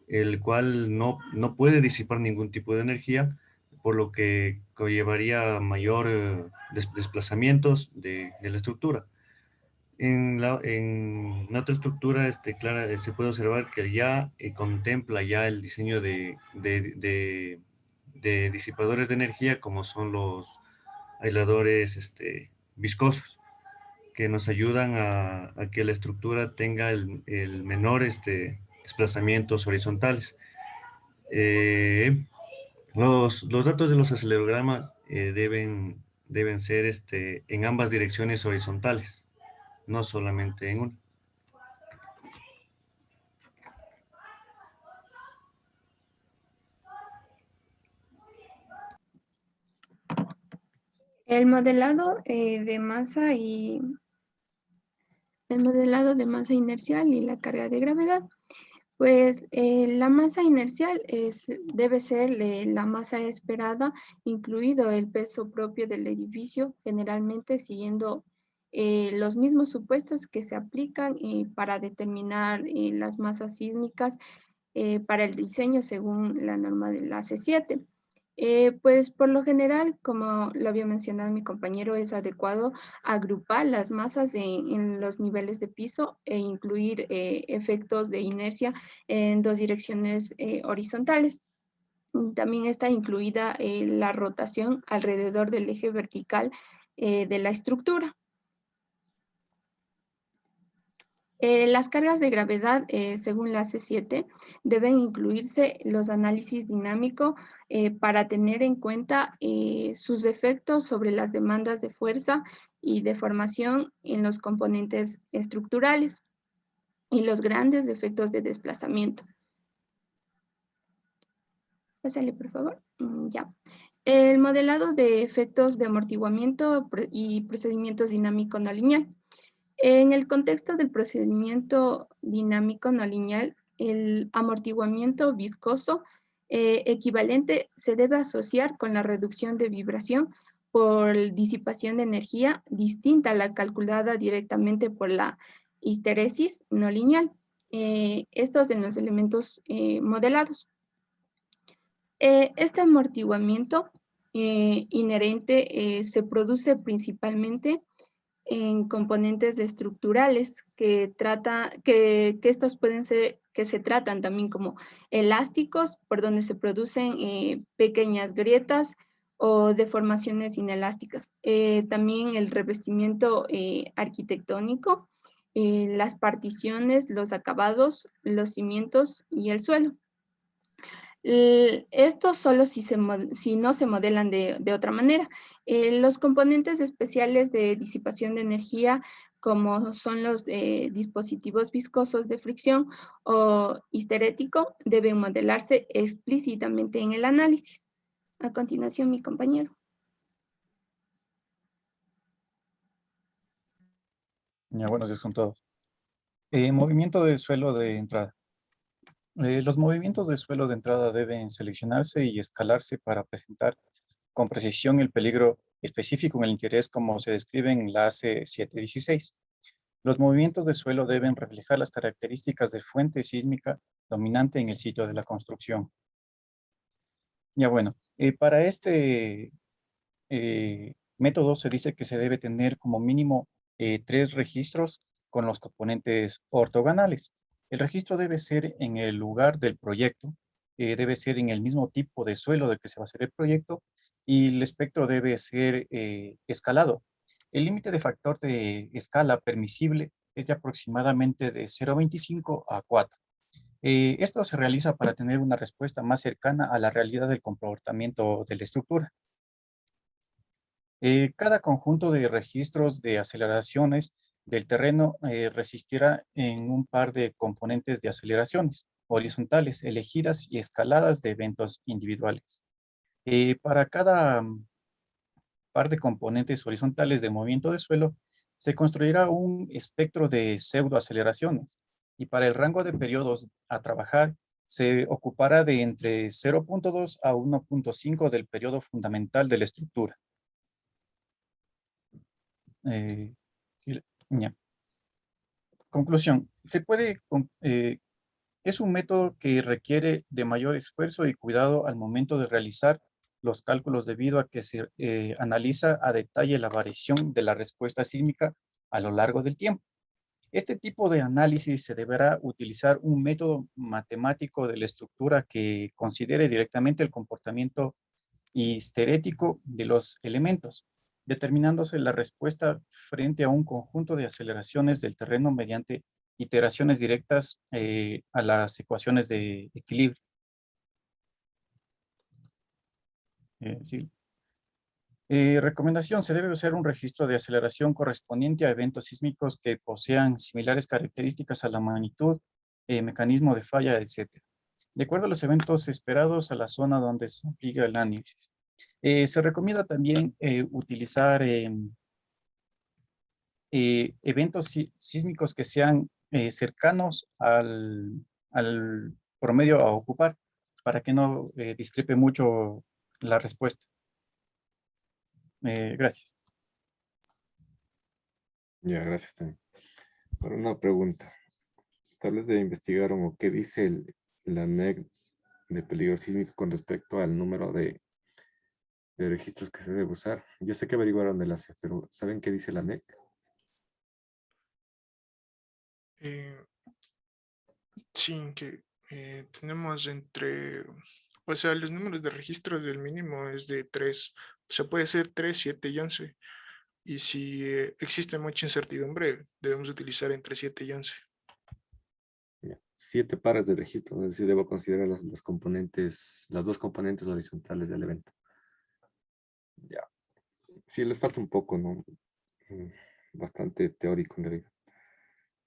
el cual no puede disipar ningún tipo de energía, por lo que conllevaría mayor desplazamientos de la estructura. En la otra estructura se puede observar que ya contempla ya el diseño de disipadores de energía, como son los aisladores viscosos, que nos ayudan a que la estructura tenga el menor desplazamientos horizontales. Los datos de los acelerogramas deben ser en ambas direcciones horizontales, no solamente en una. El modelado de masa inercial y la carga de gravedad. Pues la masa inercial debe ser la masa esperada, incluido el peso propio del edificio, generalmente siguiendo los mismos supuestos que se aplican para determinar las masas sísmicas para el diseño según la norma de la C7. Pues por lo general, como lo había mencionado mi compañero, es adecuado agrupar las masas en los niveles de piso e incluir efectos de inercia en dos direcciones horizontales. También está incluida la rotación alrededor del eje vertical de la estructura. Las cargas de gravedad, según la C7, deben incluirse los análisis dinámicos para tener en cuenta sus efectos sobre las demandas de fuerza y deformación en los componentes estructurales y los grandes efectos de desplazamiento. Pásale, por favor. Ya. El modelado de efectos de amortiguamiento y procedimientos dinámicos no lineal. En el contexto del procedimiento dinámico no lineal, el amortiguamiento viscoso equivalente se debe asociar con la reducción de vibración por disipación de energía distinta a la calculada directamente por la histeresis no lineal. Estos en los elementos modelados. Este amortiguamiento inherente se produce principalmente en componentes estructurales que estos pueden ser, que se tratan también como elásticos, por donde se producen pequeñas grietas o deformaciones inelásticas. También el revestimiento arquitectónico, las particiones, los acabados, los cimientos y el suelo. Esto solo si no se modelan de otra manera. Los componentes especiales de disipación de energía, como son los dispositivos viscosos de fricción o histerético, deben modelarse explícitamente en el análisis. A continuación, mi compañero. Ya, buenos días con todos. Movimiento del suelo de entrada. Los movimientos del suelo de entrada deben seleccionarse y escalarse para presentar con precisión el peligro específico en el interés como se describe en la AC716. Los movimientos de suelo deben reflejar las características de fuente sísmica dominante en el sitio de la construcción. Ya bueno, para este método se dice que se debe tener como mínimo 3 registros con los componentes ortogonales. El registro debe ser en el lugar del proyecto, debe ser en el mismo tipo de suelo del que se va a hacer el proyecto y el espectro debe ser escalado. El límite de factor de escala permisible es de aproximadamente de 0,25 a 4. Esto se realiza para tener una respuesta más cercana a la realidad del comportamiento de la estructura. Cada conjunto de registros de aceleraciones del terreno resistirá en un par de componentes de aceleraciones horizontales, elegidas y escaladas de eventos individuales. Para cada par de componentes horizontales de movimiento de suelo, se construirá un espectro de pseudoaceleraciones y para el rango de periodos a trabajar se ocupará de entre 0,2 a 1,5 del periodo fundamental de la estructura. Ya. Conclusión, es un método que requiere de mayor esfuerzo y cuidado al momento de realizar los cálculos debido a que se analiza a detalle la variación de la respuesta sísmica a lo largo del tiempo. Este tipo de análisis se deberá utilizar un método matemático de la estructura que considere directamente el comportamiento histerético de los elementos, determinándose la respuesta frente a un conjunto de aceleraciones del terreno mediante iteraciones directas a las ecuaciones de equilibrio. Sí. Recomendación, se debe usar un registro de aceleración correspondiente a eventos sísmicos que posean similares características a la magnitud, mecanismo de falla, etc. De acuerdo a los eventos esperados a la zona donde se aplica el análisis. Se recomienda también utilizar eventos sísmicos que sean cercanos al promedio a ocupar para que no discrepe mucho la respuesta. Gracias. Ya, gracias también. Ahora una pregunta. Tal vez de investigaron o qué dice la ANEC de peligro sísmico con respecto al número de registros que se debe usar. Yo sé que averiguaron de la CEF, pero ¿saben qué dice la ANEC? Sí, que tenemos o sea, los números de registro del mínimo es de 3. O sea, puede ser 3, 7 y 11. Y si existe mucha incertidumbre, debemos utilizar entre 7 y 11. 7 pares de registros, es decir, debo considerar las dos componentes horizontales del evento. Ya. Sí, les falta un poco, ¿no? Bastante teórico en realidad.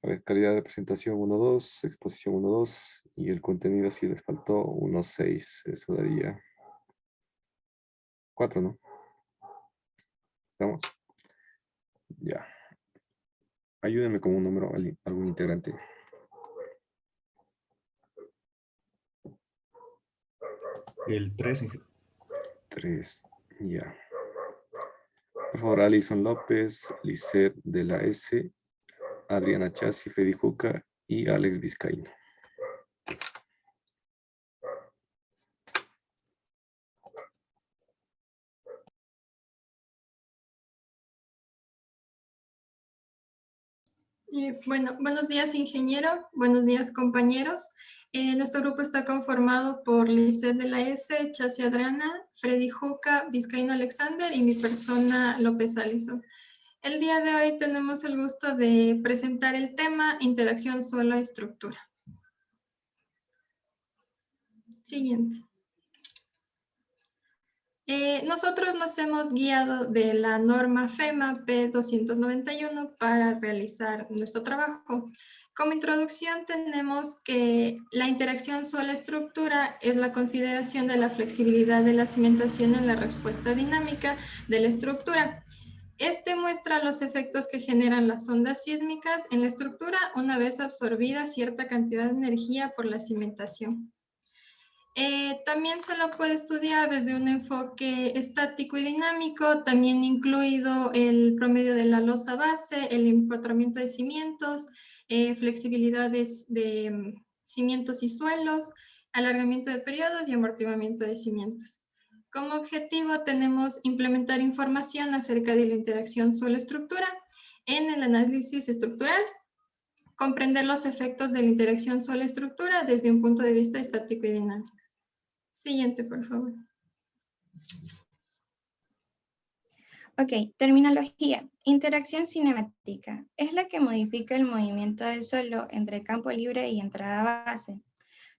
A ver, calidad de presentación 1.2, exposición 1.2 y el contenido sí les faltó 1.6. Eso daría 4, ¿no? ¿Estamos? Ya. Ayúdenme con un número, algún integrante. El 3. 3, ya. Por favor, Alison López, Lisset de la S, Adriana Chassi, Freddy Juca y Alex Vizcaíno. Bueno, buenos días, ingeniero. Buenos días, compañeros. Nuestro grupo está conformado por Lisset de la S, Chassi Adriana, Freddy Juca, Vizcaíno Alexander y mi persona López Alison. El día de hoy tenemos el gusto de presentar el tema interacción suelo-estructura. Siguiente. Nosotros nos hemos guiado de la norma FEMA P291 para realizar nuestro trabajo. Como introducción tenemos que la interacción suelo-estructura es la consideración de la flexibilidad de la cimentación en la respuesta dinámica de la estructura. Este muestra los efectos que generan las ondas sísmicas en la estructura una vez absorbida cierta cantidad de energía por la cimentación. También se lo puede estudiar desde un enfoque estático y dinámico, también incluido el promedio de la losa base, el empotramiento de cimientos, flexibilidad de cimientos y suelos, alargamiento de periodos y amortiguamiento de cimientos. Como objetivo tenemos implementar información acerca de la interacción suelo-estructura en el análisis estructural, comprender los efectos de la interacción suelo-estructura desde un punto de vista estático y dinámico. Siguiente, por favor. Ok, terminología. Interacción cinemática. Es la que modifica el movimiento del suelo entre campo libre y entrada base.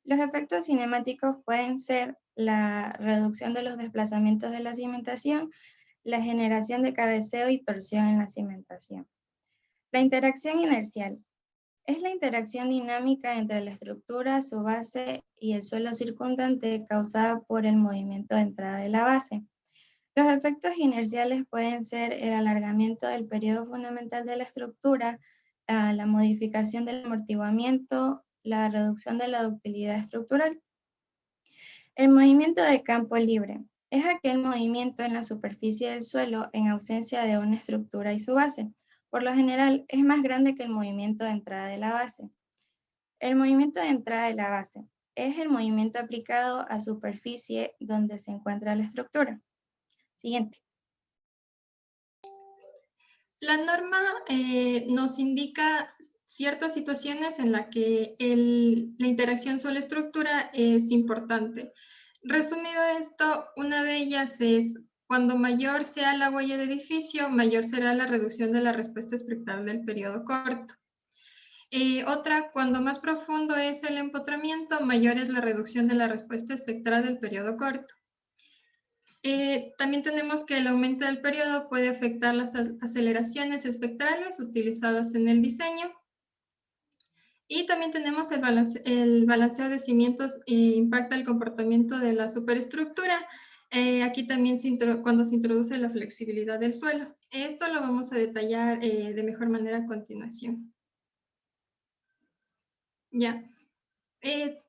Los efectos cinemáticos pueden ser la reducción de los desplazamientos de la cimentación, la generación de cabeceo y torsión en la cimentación. La interacción inercial. Es la interacción dinámica entre la estructura, su base y el suelo circundante causada por el movimiento de entrada de la base. Los efectos inerciales pueden ser el alargamiento del periodo fundamental de la estructura, la modificación del amortiguamiento, la reducción de la ductilidad estructural. El movimiento de campo libre es aquel movimiento en la superficie del suelo en ausencia de una estructura y su base. Por lo general, es más grande que el movimiento de entrada de la base. El movimiento de entrada de la base es el movimiento aplicado a superficie donde se encuentra la estructura. Siguiente. La norma nos indica ciertas situaciones en las que la interacción suelo-estructura es importante. Resumido esto, una de ellas es: cuando mayor sea la huella de edificio, mayor será la reducción de la respuesta espectral del periodo corto. Otra, cuando más profundo es el empotramiento, mayor es la reducción de la respuesta espectral del periodo corto. También tenemos que el aumento del periodo puede afectar las aceleraciones espectrales utilizadas en el diseño. Y también tenemos el balanceo de cimientos impacta el comportamiento de la superestructura. Aquí también cuando se introduce la flexibilidad del suelo. Esto lo vamos a detallar de mejor manera a continuación. Ya.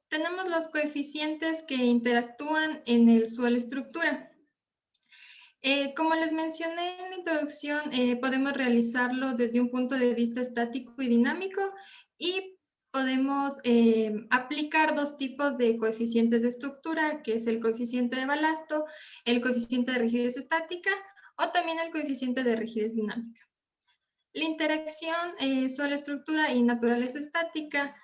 Tenemos los coeficientes que interactúan en el suelo-estructura. Como les mencioné en la introducción, podemos realizarlo desde un punto de vista estático y dinámico, y podemos aplicar dos tipos de coeficientes de estructura, que es el coeficiente de balasto, el coeficiente de rigidez estática o también el coeficiente de rigidez dinámica. La interacción suelo-estructura y naturaleza estática,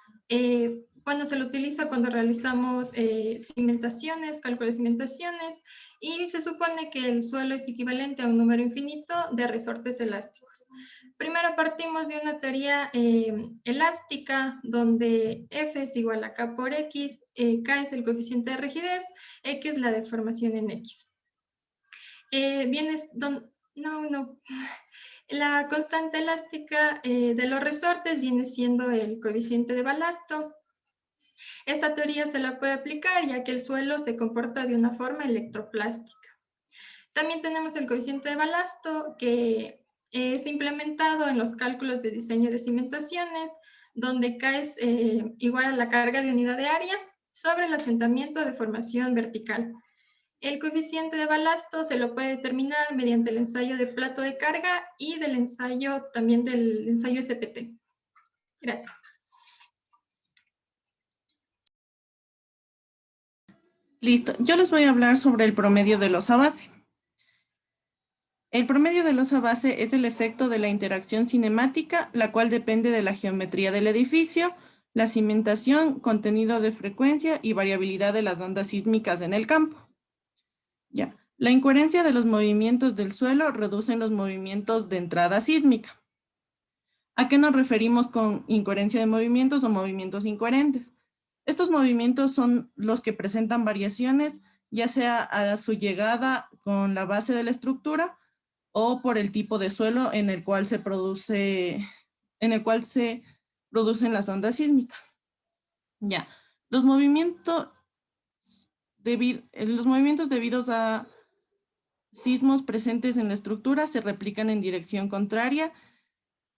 bueno, se lo utiliza cuando realizamos cimentaciones, cálculo de cimentaciones, y se supone que el suelo es equivalente a un número infinito de resortes elásticos. Primero partimos de una teoría elástica, donde F es igual a K por X, K es el coeficiente de rigidez, X la deformación en X. La constante elástica de los resortes viene siendo el coeficiente de balasto. Esta teoría se la puede aplicar ya que el suelo se comporta de una forma electroplástica. También tenemos el coeficiente de balasto, que es implementado en los cálculos de diseño de cimentaciones, donde K es igual a la carga de unidad de área sobre el asentamiento de formación vertical. El coeficiente de balasto se lo puede determinar mediante el ensayo de plato de carga y del ensayo también del ensayo SPT. Gracias. Listo, yo les voy a hablar sobre el promedio de losa base. El promedio de losa base es el efecto de la interacción cinemática, la cual depende de la geometría del edificio, la cimentación, contenido de frecuencia y variabilidad de las ondas sísmicas en el campo. Ya. La incoherencia de los movimientos del suelo reducen los movimientos de entrada sísmica. ¿A qué nos referimos con incoherencia de movimientos o movimientos incoherentes? Estos movimientos son los que presentan variaciones, ya sea a su llegada con la base de la estructura o por el tipo de suelo en el cual se producen las ondas sísmicas. Ya. Los movimientos debidos a sismos presentes en la estructura se replican en dirección contraria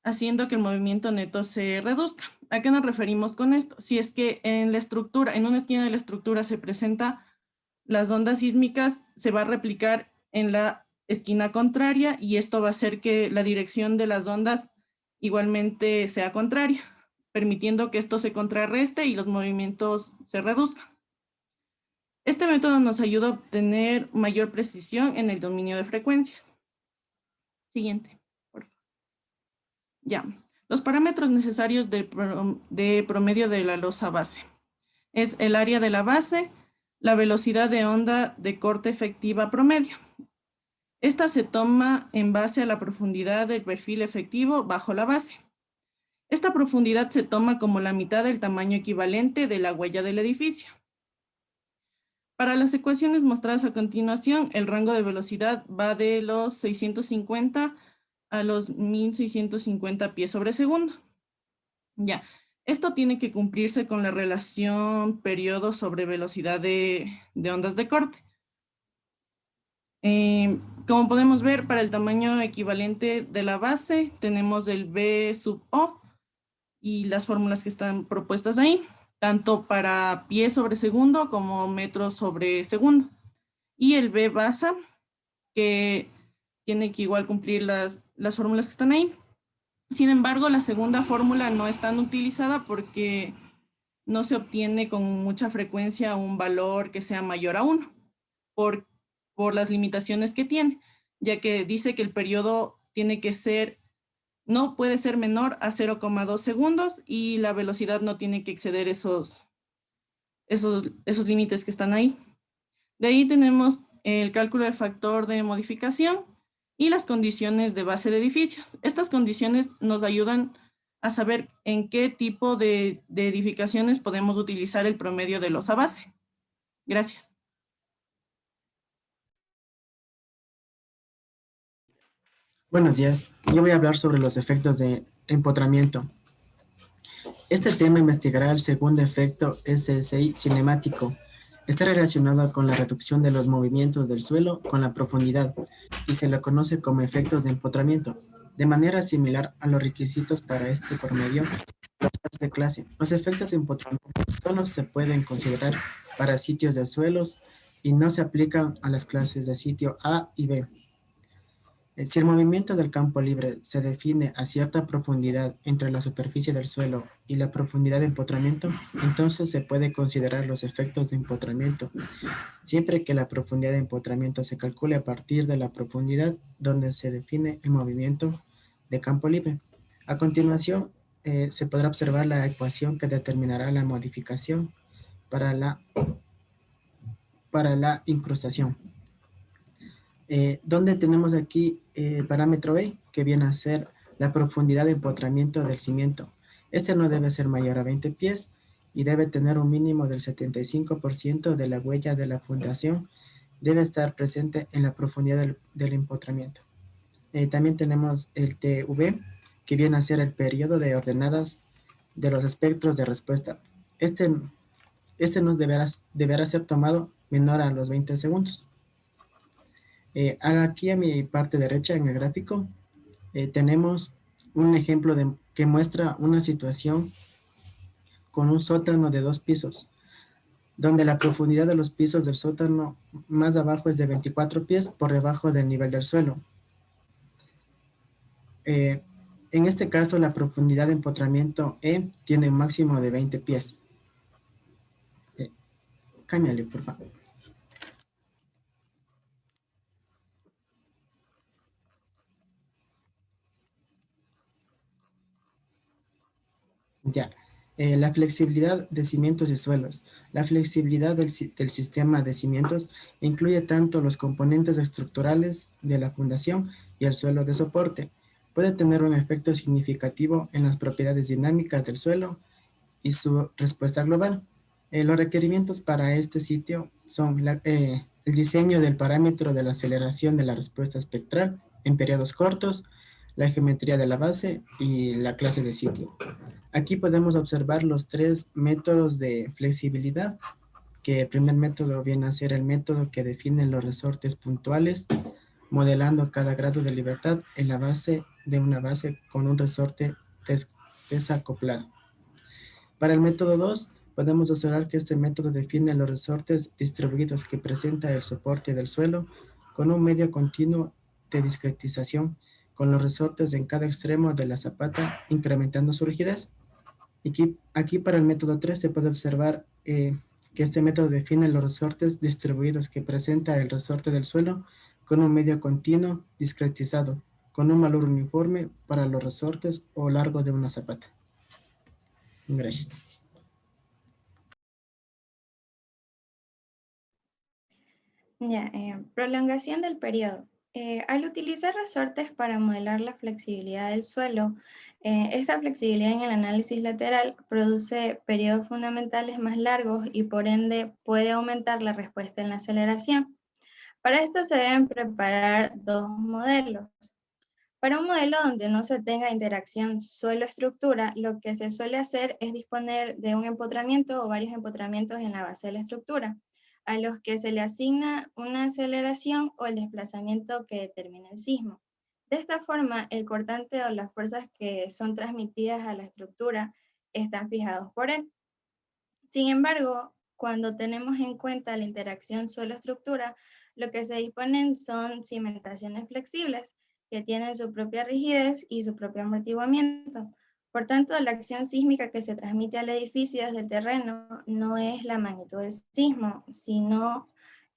haciendo que el movimiento neto se reduzca. ¿A qué nos referimos con esto? Si es que en la estructura, en una esquina de la estructura se presenta las ondas sísmicas, se va a replicar en la esquina contraria y esto va a hacer que la dirección de las ondas igualmente sea contraria, permitiendo que esto se contrarreste y los movimientos se reduzcan. Este método nos ayuda a obtener mayor precisión en el dominio de frecuencias. Siguiente, por favor. Ya, los parámetros necesarios de promedio de la losa base. Es el área de la base, la velocidad de onda de corte efectiva promedio. Esta se toma en base a la profundidad del perfil efectivo bajo la base. Esta profundidad se toma como la mitad del tamaño equivalente de la huella del edificio. Para las ecuaciones mostradas a continuación, el rango de velocidad va de los 650 a los 1650 pies sobre segundo. Ya, esto tiene que cumplirse con la relación periodo sobre velocidad de ondas de corte. Como podemos ver, para el tamaño equivalente de la base, tenemos el B sub O y las fórmulas que están propuestas ahí, tanto para pies sobre segundo como metros sobre segundo. Y el B basa, que tiene que igual cumplir las fórmulas que están ahí. Sin embargo, la segunda fórmula no es tan utilizada porque no se obtiene con mucha frecuencia un valor que sea mayor a 1 por las limitaciones que tiene, ya que dice que el periodo tiene que ser, no puede ser menor a 0,2 segundos y la velocidad no tiene que exceder esos límites que están ahí. De ahí tenemos el cálculo del factor de modificación y las condiciones de base de edificios. Estas condiciones nos ayudan a saber en qué tipo de edificaciones podemos utilizar el promedio de losa base. Gracias. Buenos días. Yo voy a hablar sobre los efectos de empotramiento. Este tema investigará el segundo efecto SSI cinemático. Está relacionado con la reducción de los movimientos del suelo con la profundidad y se lo conoce como efectos de empotramiento. De manera similar a los requisitos para este promedio de clase, los efectos de empotramiento solo se pueden considerar para sitios de suelos y no se aplican a las clases de sitio A y B. Si el movimiento del campo libre se define a cierta profundidad entre la superficie del suelo y la profundidad de empotramiento, entonces se puede considerar los efectos de empotramiento, siempre que la profundidad de empotramiento se calcule a partir de la profundidad donde se define el movimiento de campo libre. A continuación, se podrá observar la ecuación que determinará la modificación para la incrustación. Donde tenemos aquí el parámetro B, que viene a ser la profundidad de empotramiento del cimiento. Este no debe ser mayor a 20 pies y debe tener un mínimo del 75% de la huella de la fundación. Debe estar presente en la profundidad del empotramiento. También tenemos el TV, que viene a ser el periodo de ordenadas de los espectros de respuesta. Este no deberá ser tomado menor a los 20 segundos. Aquí a mi parte derecha en el gráfico tenemos un ejemplo que muestra una situación con un sótano de 2 pisos, donde la profundidad de los pisos del sótano más abajo es de 24 pies por debajo del nivel del suelo. En este caso, la profundidad de empotramiento E tiene un máximo de 20 pies. Cámbiale, por favor. Ya, la flexibilidad de cimientos y suelos. La flexibilidad del sistema de cimientos incluye tanto los componentes estructurales de la fundación y el suelo de soporte. Puede tener un efecto significativo en las propiedades dinámicas del suelo y su respuesta global. Los requerimientos para este sitio son el diseño del parámetro de la aceleración de la respuesta espectral en periodos cortos, la geometría de la base y la clase de sitio. Aquí podemos observar los 3 métodos de flexibilidad, que el primer método viene a ser el método que define los resortes puntuales, modelando cada grado de libertad en la base de una base con un resorte desacoplado. Para el método 2, podemos observar que este método define los resortes distribuidos que presenta el soporte del suelo con un medio continuo de discretización con los resortes en cada extremo de la zapata, incrementando su rigidez. Aquí para el método 3 se puede observar que este método define los resortes distribuidos que presenta el resorte del suelo con un medio continuo discretizado, con un valor uniforme para los resortes o largo de una zapata. Gracias. Ya, prolongación del periodo. Al utilizar resortes para modelar la flexibilidad del suelo, esta flexibilidad en el análisis lateral produce periodos fundamentales más largos y por ende puede aumentar la respuesta en la aceleración. Para esto se deben preparar dos modelos. Para un modelo donde no se tenga interacción suelo-estructura, lo que se suele hacer es disponer de un empotramiento o varios empotramientos en la base de la estructura, a los que se le asigna una aceleración o el desplazamiento que determina el sismo. De esta forma, el cortante o las fuerzas que son transmitidas a la estructura están fijados por él. Sin embargo, cuando tenemos en cuenta la interacción suelo-estructura, lo que se disponen son cimentaciones flexibles, que tienen su propia rigidez y su propio amortiguamiento. Por tanto, la acción sísmica que se transmite al edificio desde el terreno no es la magnitud del sismo, sino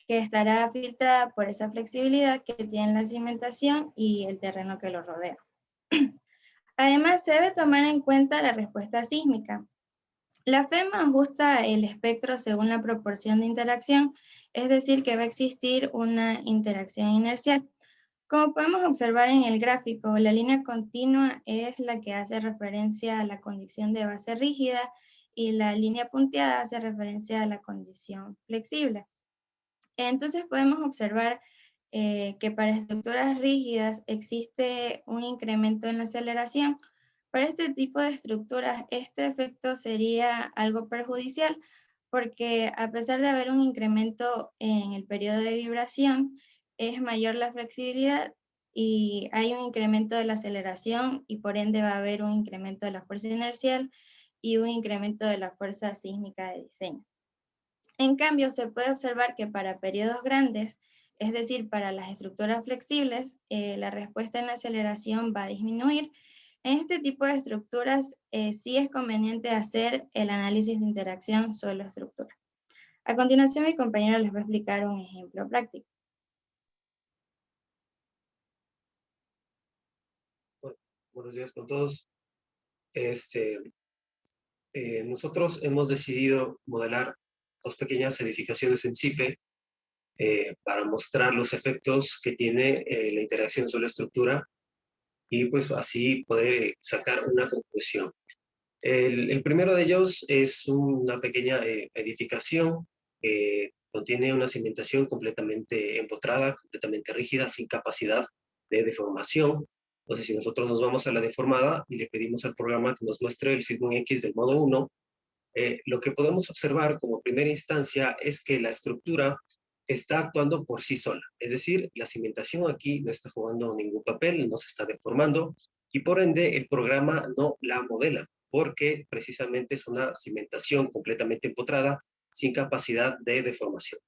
que estará filtrada por esa flexibilidad que tiene la cimentación y el terreno que lo rodea. Además, se debe tomar en cuenta la respuesta sísmica. La FEMA ajusta el espectro según la proporción de interacción, es decir, que va a existir una interacción inercial. Como podemos observar en el gráfico, la línea continua es la que hace referencia a la condición de base rígida y la línea punteada hace referencia a la condición flexible. Entonces podemos observar que para estructuras rígidas existe un incremento en la aceleración. Para este tipo de estructuras, este efecto sería algo perjudicial porque a pesar de haber un incremento en el periodo de vibración, es mayor la flexibilidad y hay un incremento de la aceleración y por ende va a haber un incremento de la fuerza inercial y un incremento de la fuerza sísmica de diseño. En cambio, se puede observar que para periodos grandes, es decir, para las estructuras flexibles, la respuesta en la aceleración va a disminuir. En este tipo de estructuras sí es conveniente hacer el análisis de interacción suelo-estructura. A continuación, mi compañero les va a explicar un ejemplo práctico. Buenos días con todos. Nosotros hemos decidido modelar dos pequeñas edificaciones en CIPE para mostrar los efectos que tiene la interacción suelo-estructura y pues así poder sacar una conclusión. El primero de ellos es una pequeña edificación que contiene una cimentación completamente empotrada, completamente rígida, sin capacidad de deformación. Entonces, si nosotros nos vamos a la deformada y le pedimos al programa que nos muestre el signo X del modo 1, lo que podemos observar como primera instancia es que la estructura está actuando por sí sola. Es decir, la cimentación aquí no está jugando ningún papel, no se está deformando y por ende el programa no la modela porque precisamente es una cimentación completamente empotrada sin capacidad de deformación.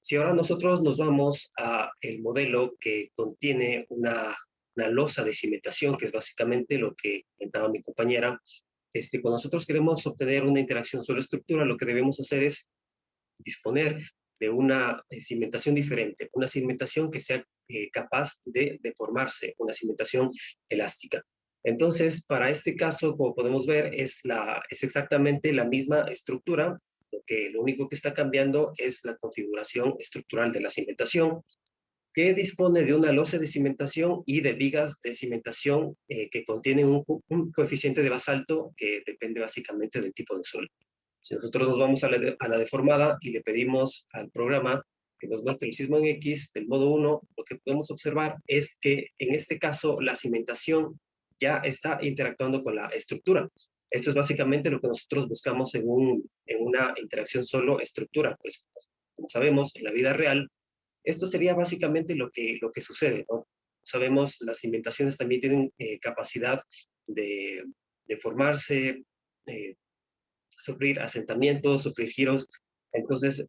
Si ahora nosotros nos vamos a el modelo que contiene una losa de cimentación, que es básicamente lo que comentaba mi compañera, cuando nosotros queremos obtener una interacción suelo-estructura, lo que debemos hacer es disponer de una cimentación diferente, una cimentación que sea capaz de deformarse, una cimentación elástica. Entonces, para este caso, como podemos ver, es exactamente la misma estructura, lo único que está cambiando es la configuración estructural de la cimentación, que dispone de una losa de cimentación y de vigas de cimentación que contienen un coeficiente de basalto que depende básicamente del tipo de suelo. Si nosotros nos vamos a la deformada y le pedimos al programa que nos muestre el signo en X del modo 1, lo que podemos observar es que en este caso la cimentación ya está interactuando con la estructura. Esto es básicamente lo que nosotros buscamos en una interacción solo-estructura. Pues, como sabemos, en la vida real, esto sería básicamente lo que sucede, ¿no? sabemos, las cimentaciones también tienen capacidad de formarse, sufrir asentamientos, sufrir giros. Entonces,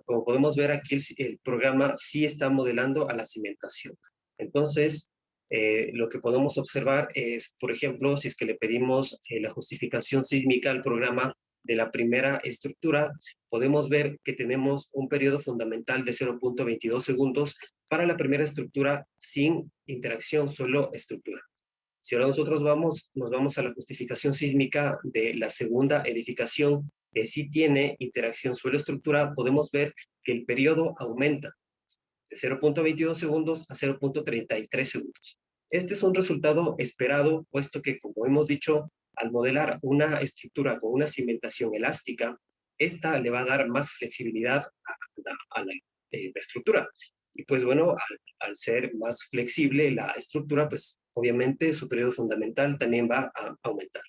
como podemos ver aquí, el programa sí está modelando a la cimentación. Entonces, lo que podemos observar es, por ejemplo, si es que le pedimos la justificación sísmica al programa de la primera estructura, podemos ver que tenemos un periodo fundamental de 0.22 segundos para la primera estructura sin interacción, solo estructura. Si ahora nosotros nos vamos a la justificación sísmica de la segunda edificación, que sí tiene interacción suelo-estructura, podemos ver que el periodo aumenta de 0.22 segundos a 0.33 segundos. Este es un resultado esperado, puesto que, como hemos dicho, al modelar una estructura con una cimentación elástica, esta le va a dar más flexibilidad a la estructura. Y pues bueno, al ser más flexible la estructura, pues obviamente su periodo fundamental también va a aumentar.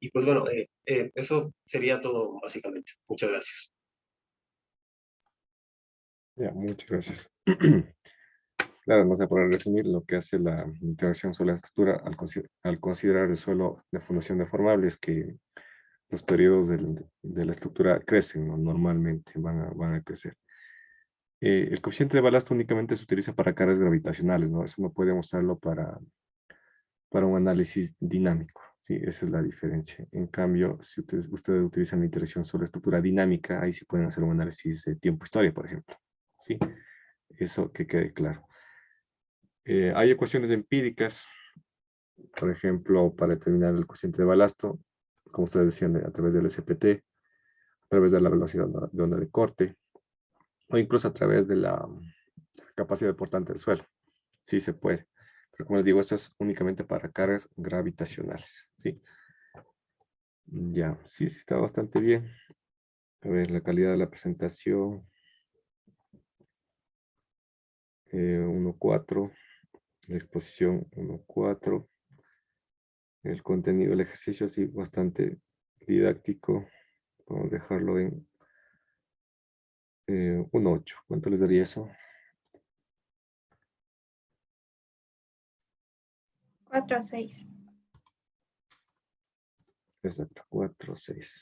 Y pues bueno, eso sería todo básicamente. Muchas gracias. Ya, muchas gracias. Claro, no sé, para resumir lo que hace la interacción sobre la estructura al considerar el suelo de fundación deformable es que los periodos de la estructura crecen, ¿no? Normalmente van a crecer. El coeficiente de balasto únicamente se utiliza para cargas gravitacionales, ¿no? Eso no podemos usarlo para un análisis dinámico, ¿sí? Esa es la diferencia. En cambio, si ustedes utilizan la interacción sobre la estructura dinámica, ahí sí pueden hacer un análisis de tiempo-historia, por ejemplo, ¿sí? Eso que quede claro. Hay ecuaciones empíricas, por ejemplo, para determinar el coeficiente de balasto, como ustedes decían, a través del SPT, a través de la velocidad de onda de corte, o incluso a través de la capacidad portante del suelo. Sí se puede. Pero como les digo, esto es únicamente para cargas gravitacionales, ¿sí? Ya, sí está bastante bien. A ver, la calidad de la presentación. 1.4. La exposición 1.4. El contenido del ejercicio, sí, bastante didáctico. Vamos a dejarlo en 1.8. ¿Cuánto les daría eso? 4 a 6. Exacto, 4, 6.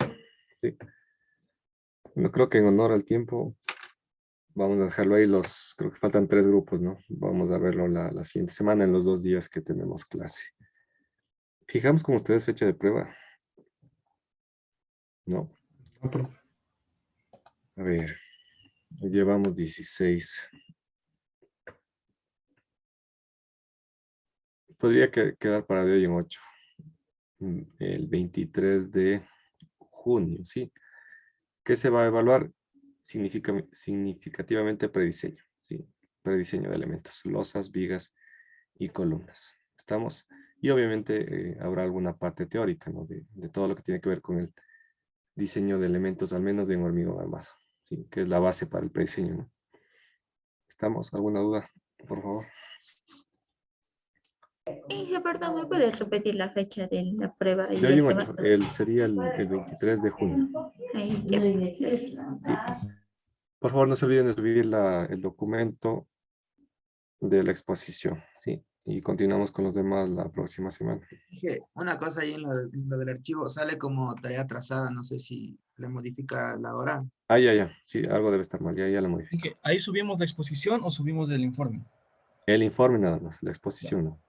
Sí. Bueno, creo que en honor al tiempo, vamos a dejarlo ahí. Creo que faltan 3 grupos, ¿no? Vamos a verlo la siguiente semana, en los 2 días que tenemos clase. Fijamos con ustedes fecha de prueba. No. A ver, llevamos 16. Podría quedar para de hoy en 8. El 23 de junio, ¿sí? ¿Qué se va a evaluar? Significativamente prediseño, ¿sí? Prediseño de elementos, losas, vigas y columnas. ¿Estamos? Y obviamente habrá alguna parte teórica, ¿no? De todo lo que tiene que ver con el diseño de elementos, al menos de un hormigón armado, ¿sí? Que es la base para el prediseño, ¿no? ¿Estamos? ¿Alguna duda? Por favor. Perdón, ¿me puedes repetir la fecha de la prueba? De hoy en 8, sería el 23 de junio. Ahí, ya. Sí. Por favor, no se olviden de subir el documento de la exposición, ¿sí? Y continuamos con los demás la próxima semana. Dije, una cosa ahí en lo del archivo, sale como tarea trazada, no sé si le modifica la hora. Ah, ya, sí, algo debe estar mal, ya la modifico. ¿Ahí subimos la exposición o subimos el informe? El informe nada más, la exposición no.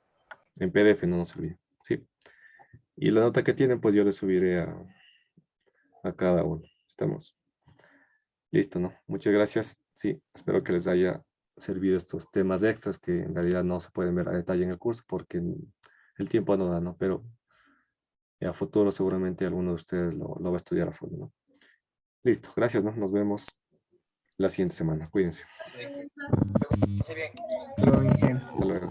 En PDF, no se olviden, ¿sí? Y la nota que tienen, pues yo le subiré a cada uno. ¿Estamos? Listo, ¿no? Muchas gracias. Sí, espero que les haya servido estos temas extras que en realidad no se pueden ver a detalle en el curso porque el tiempo no da, ¿no? Pero a futuro seguramente alguno de ustedes lo va a estudiar a fondo, ¿no? Listo, gracias, ¿no? Nos vemos la siguiente semana. Cuídense. Sí, bien. Hasta luego.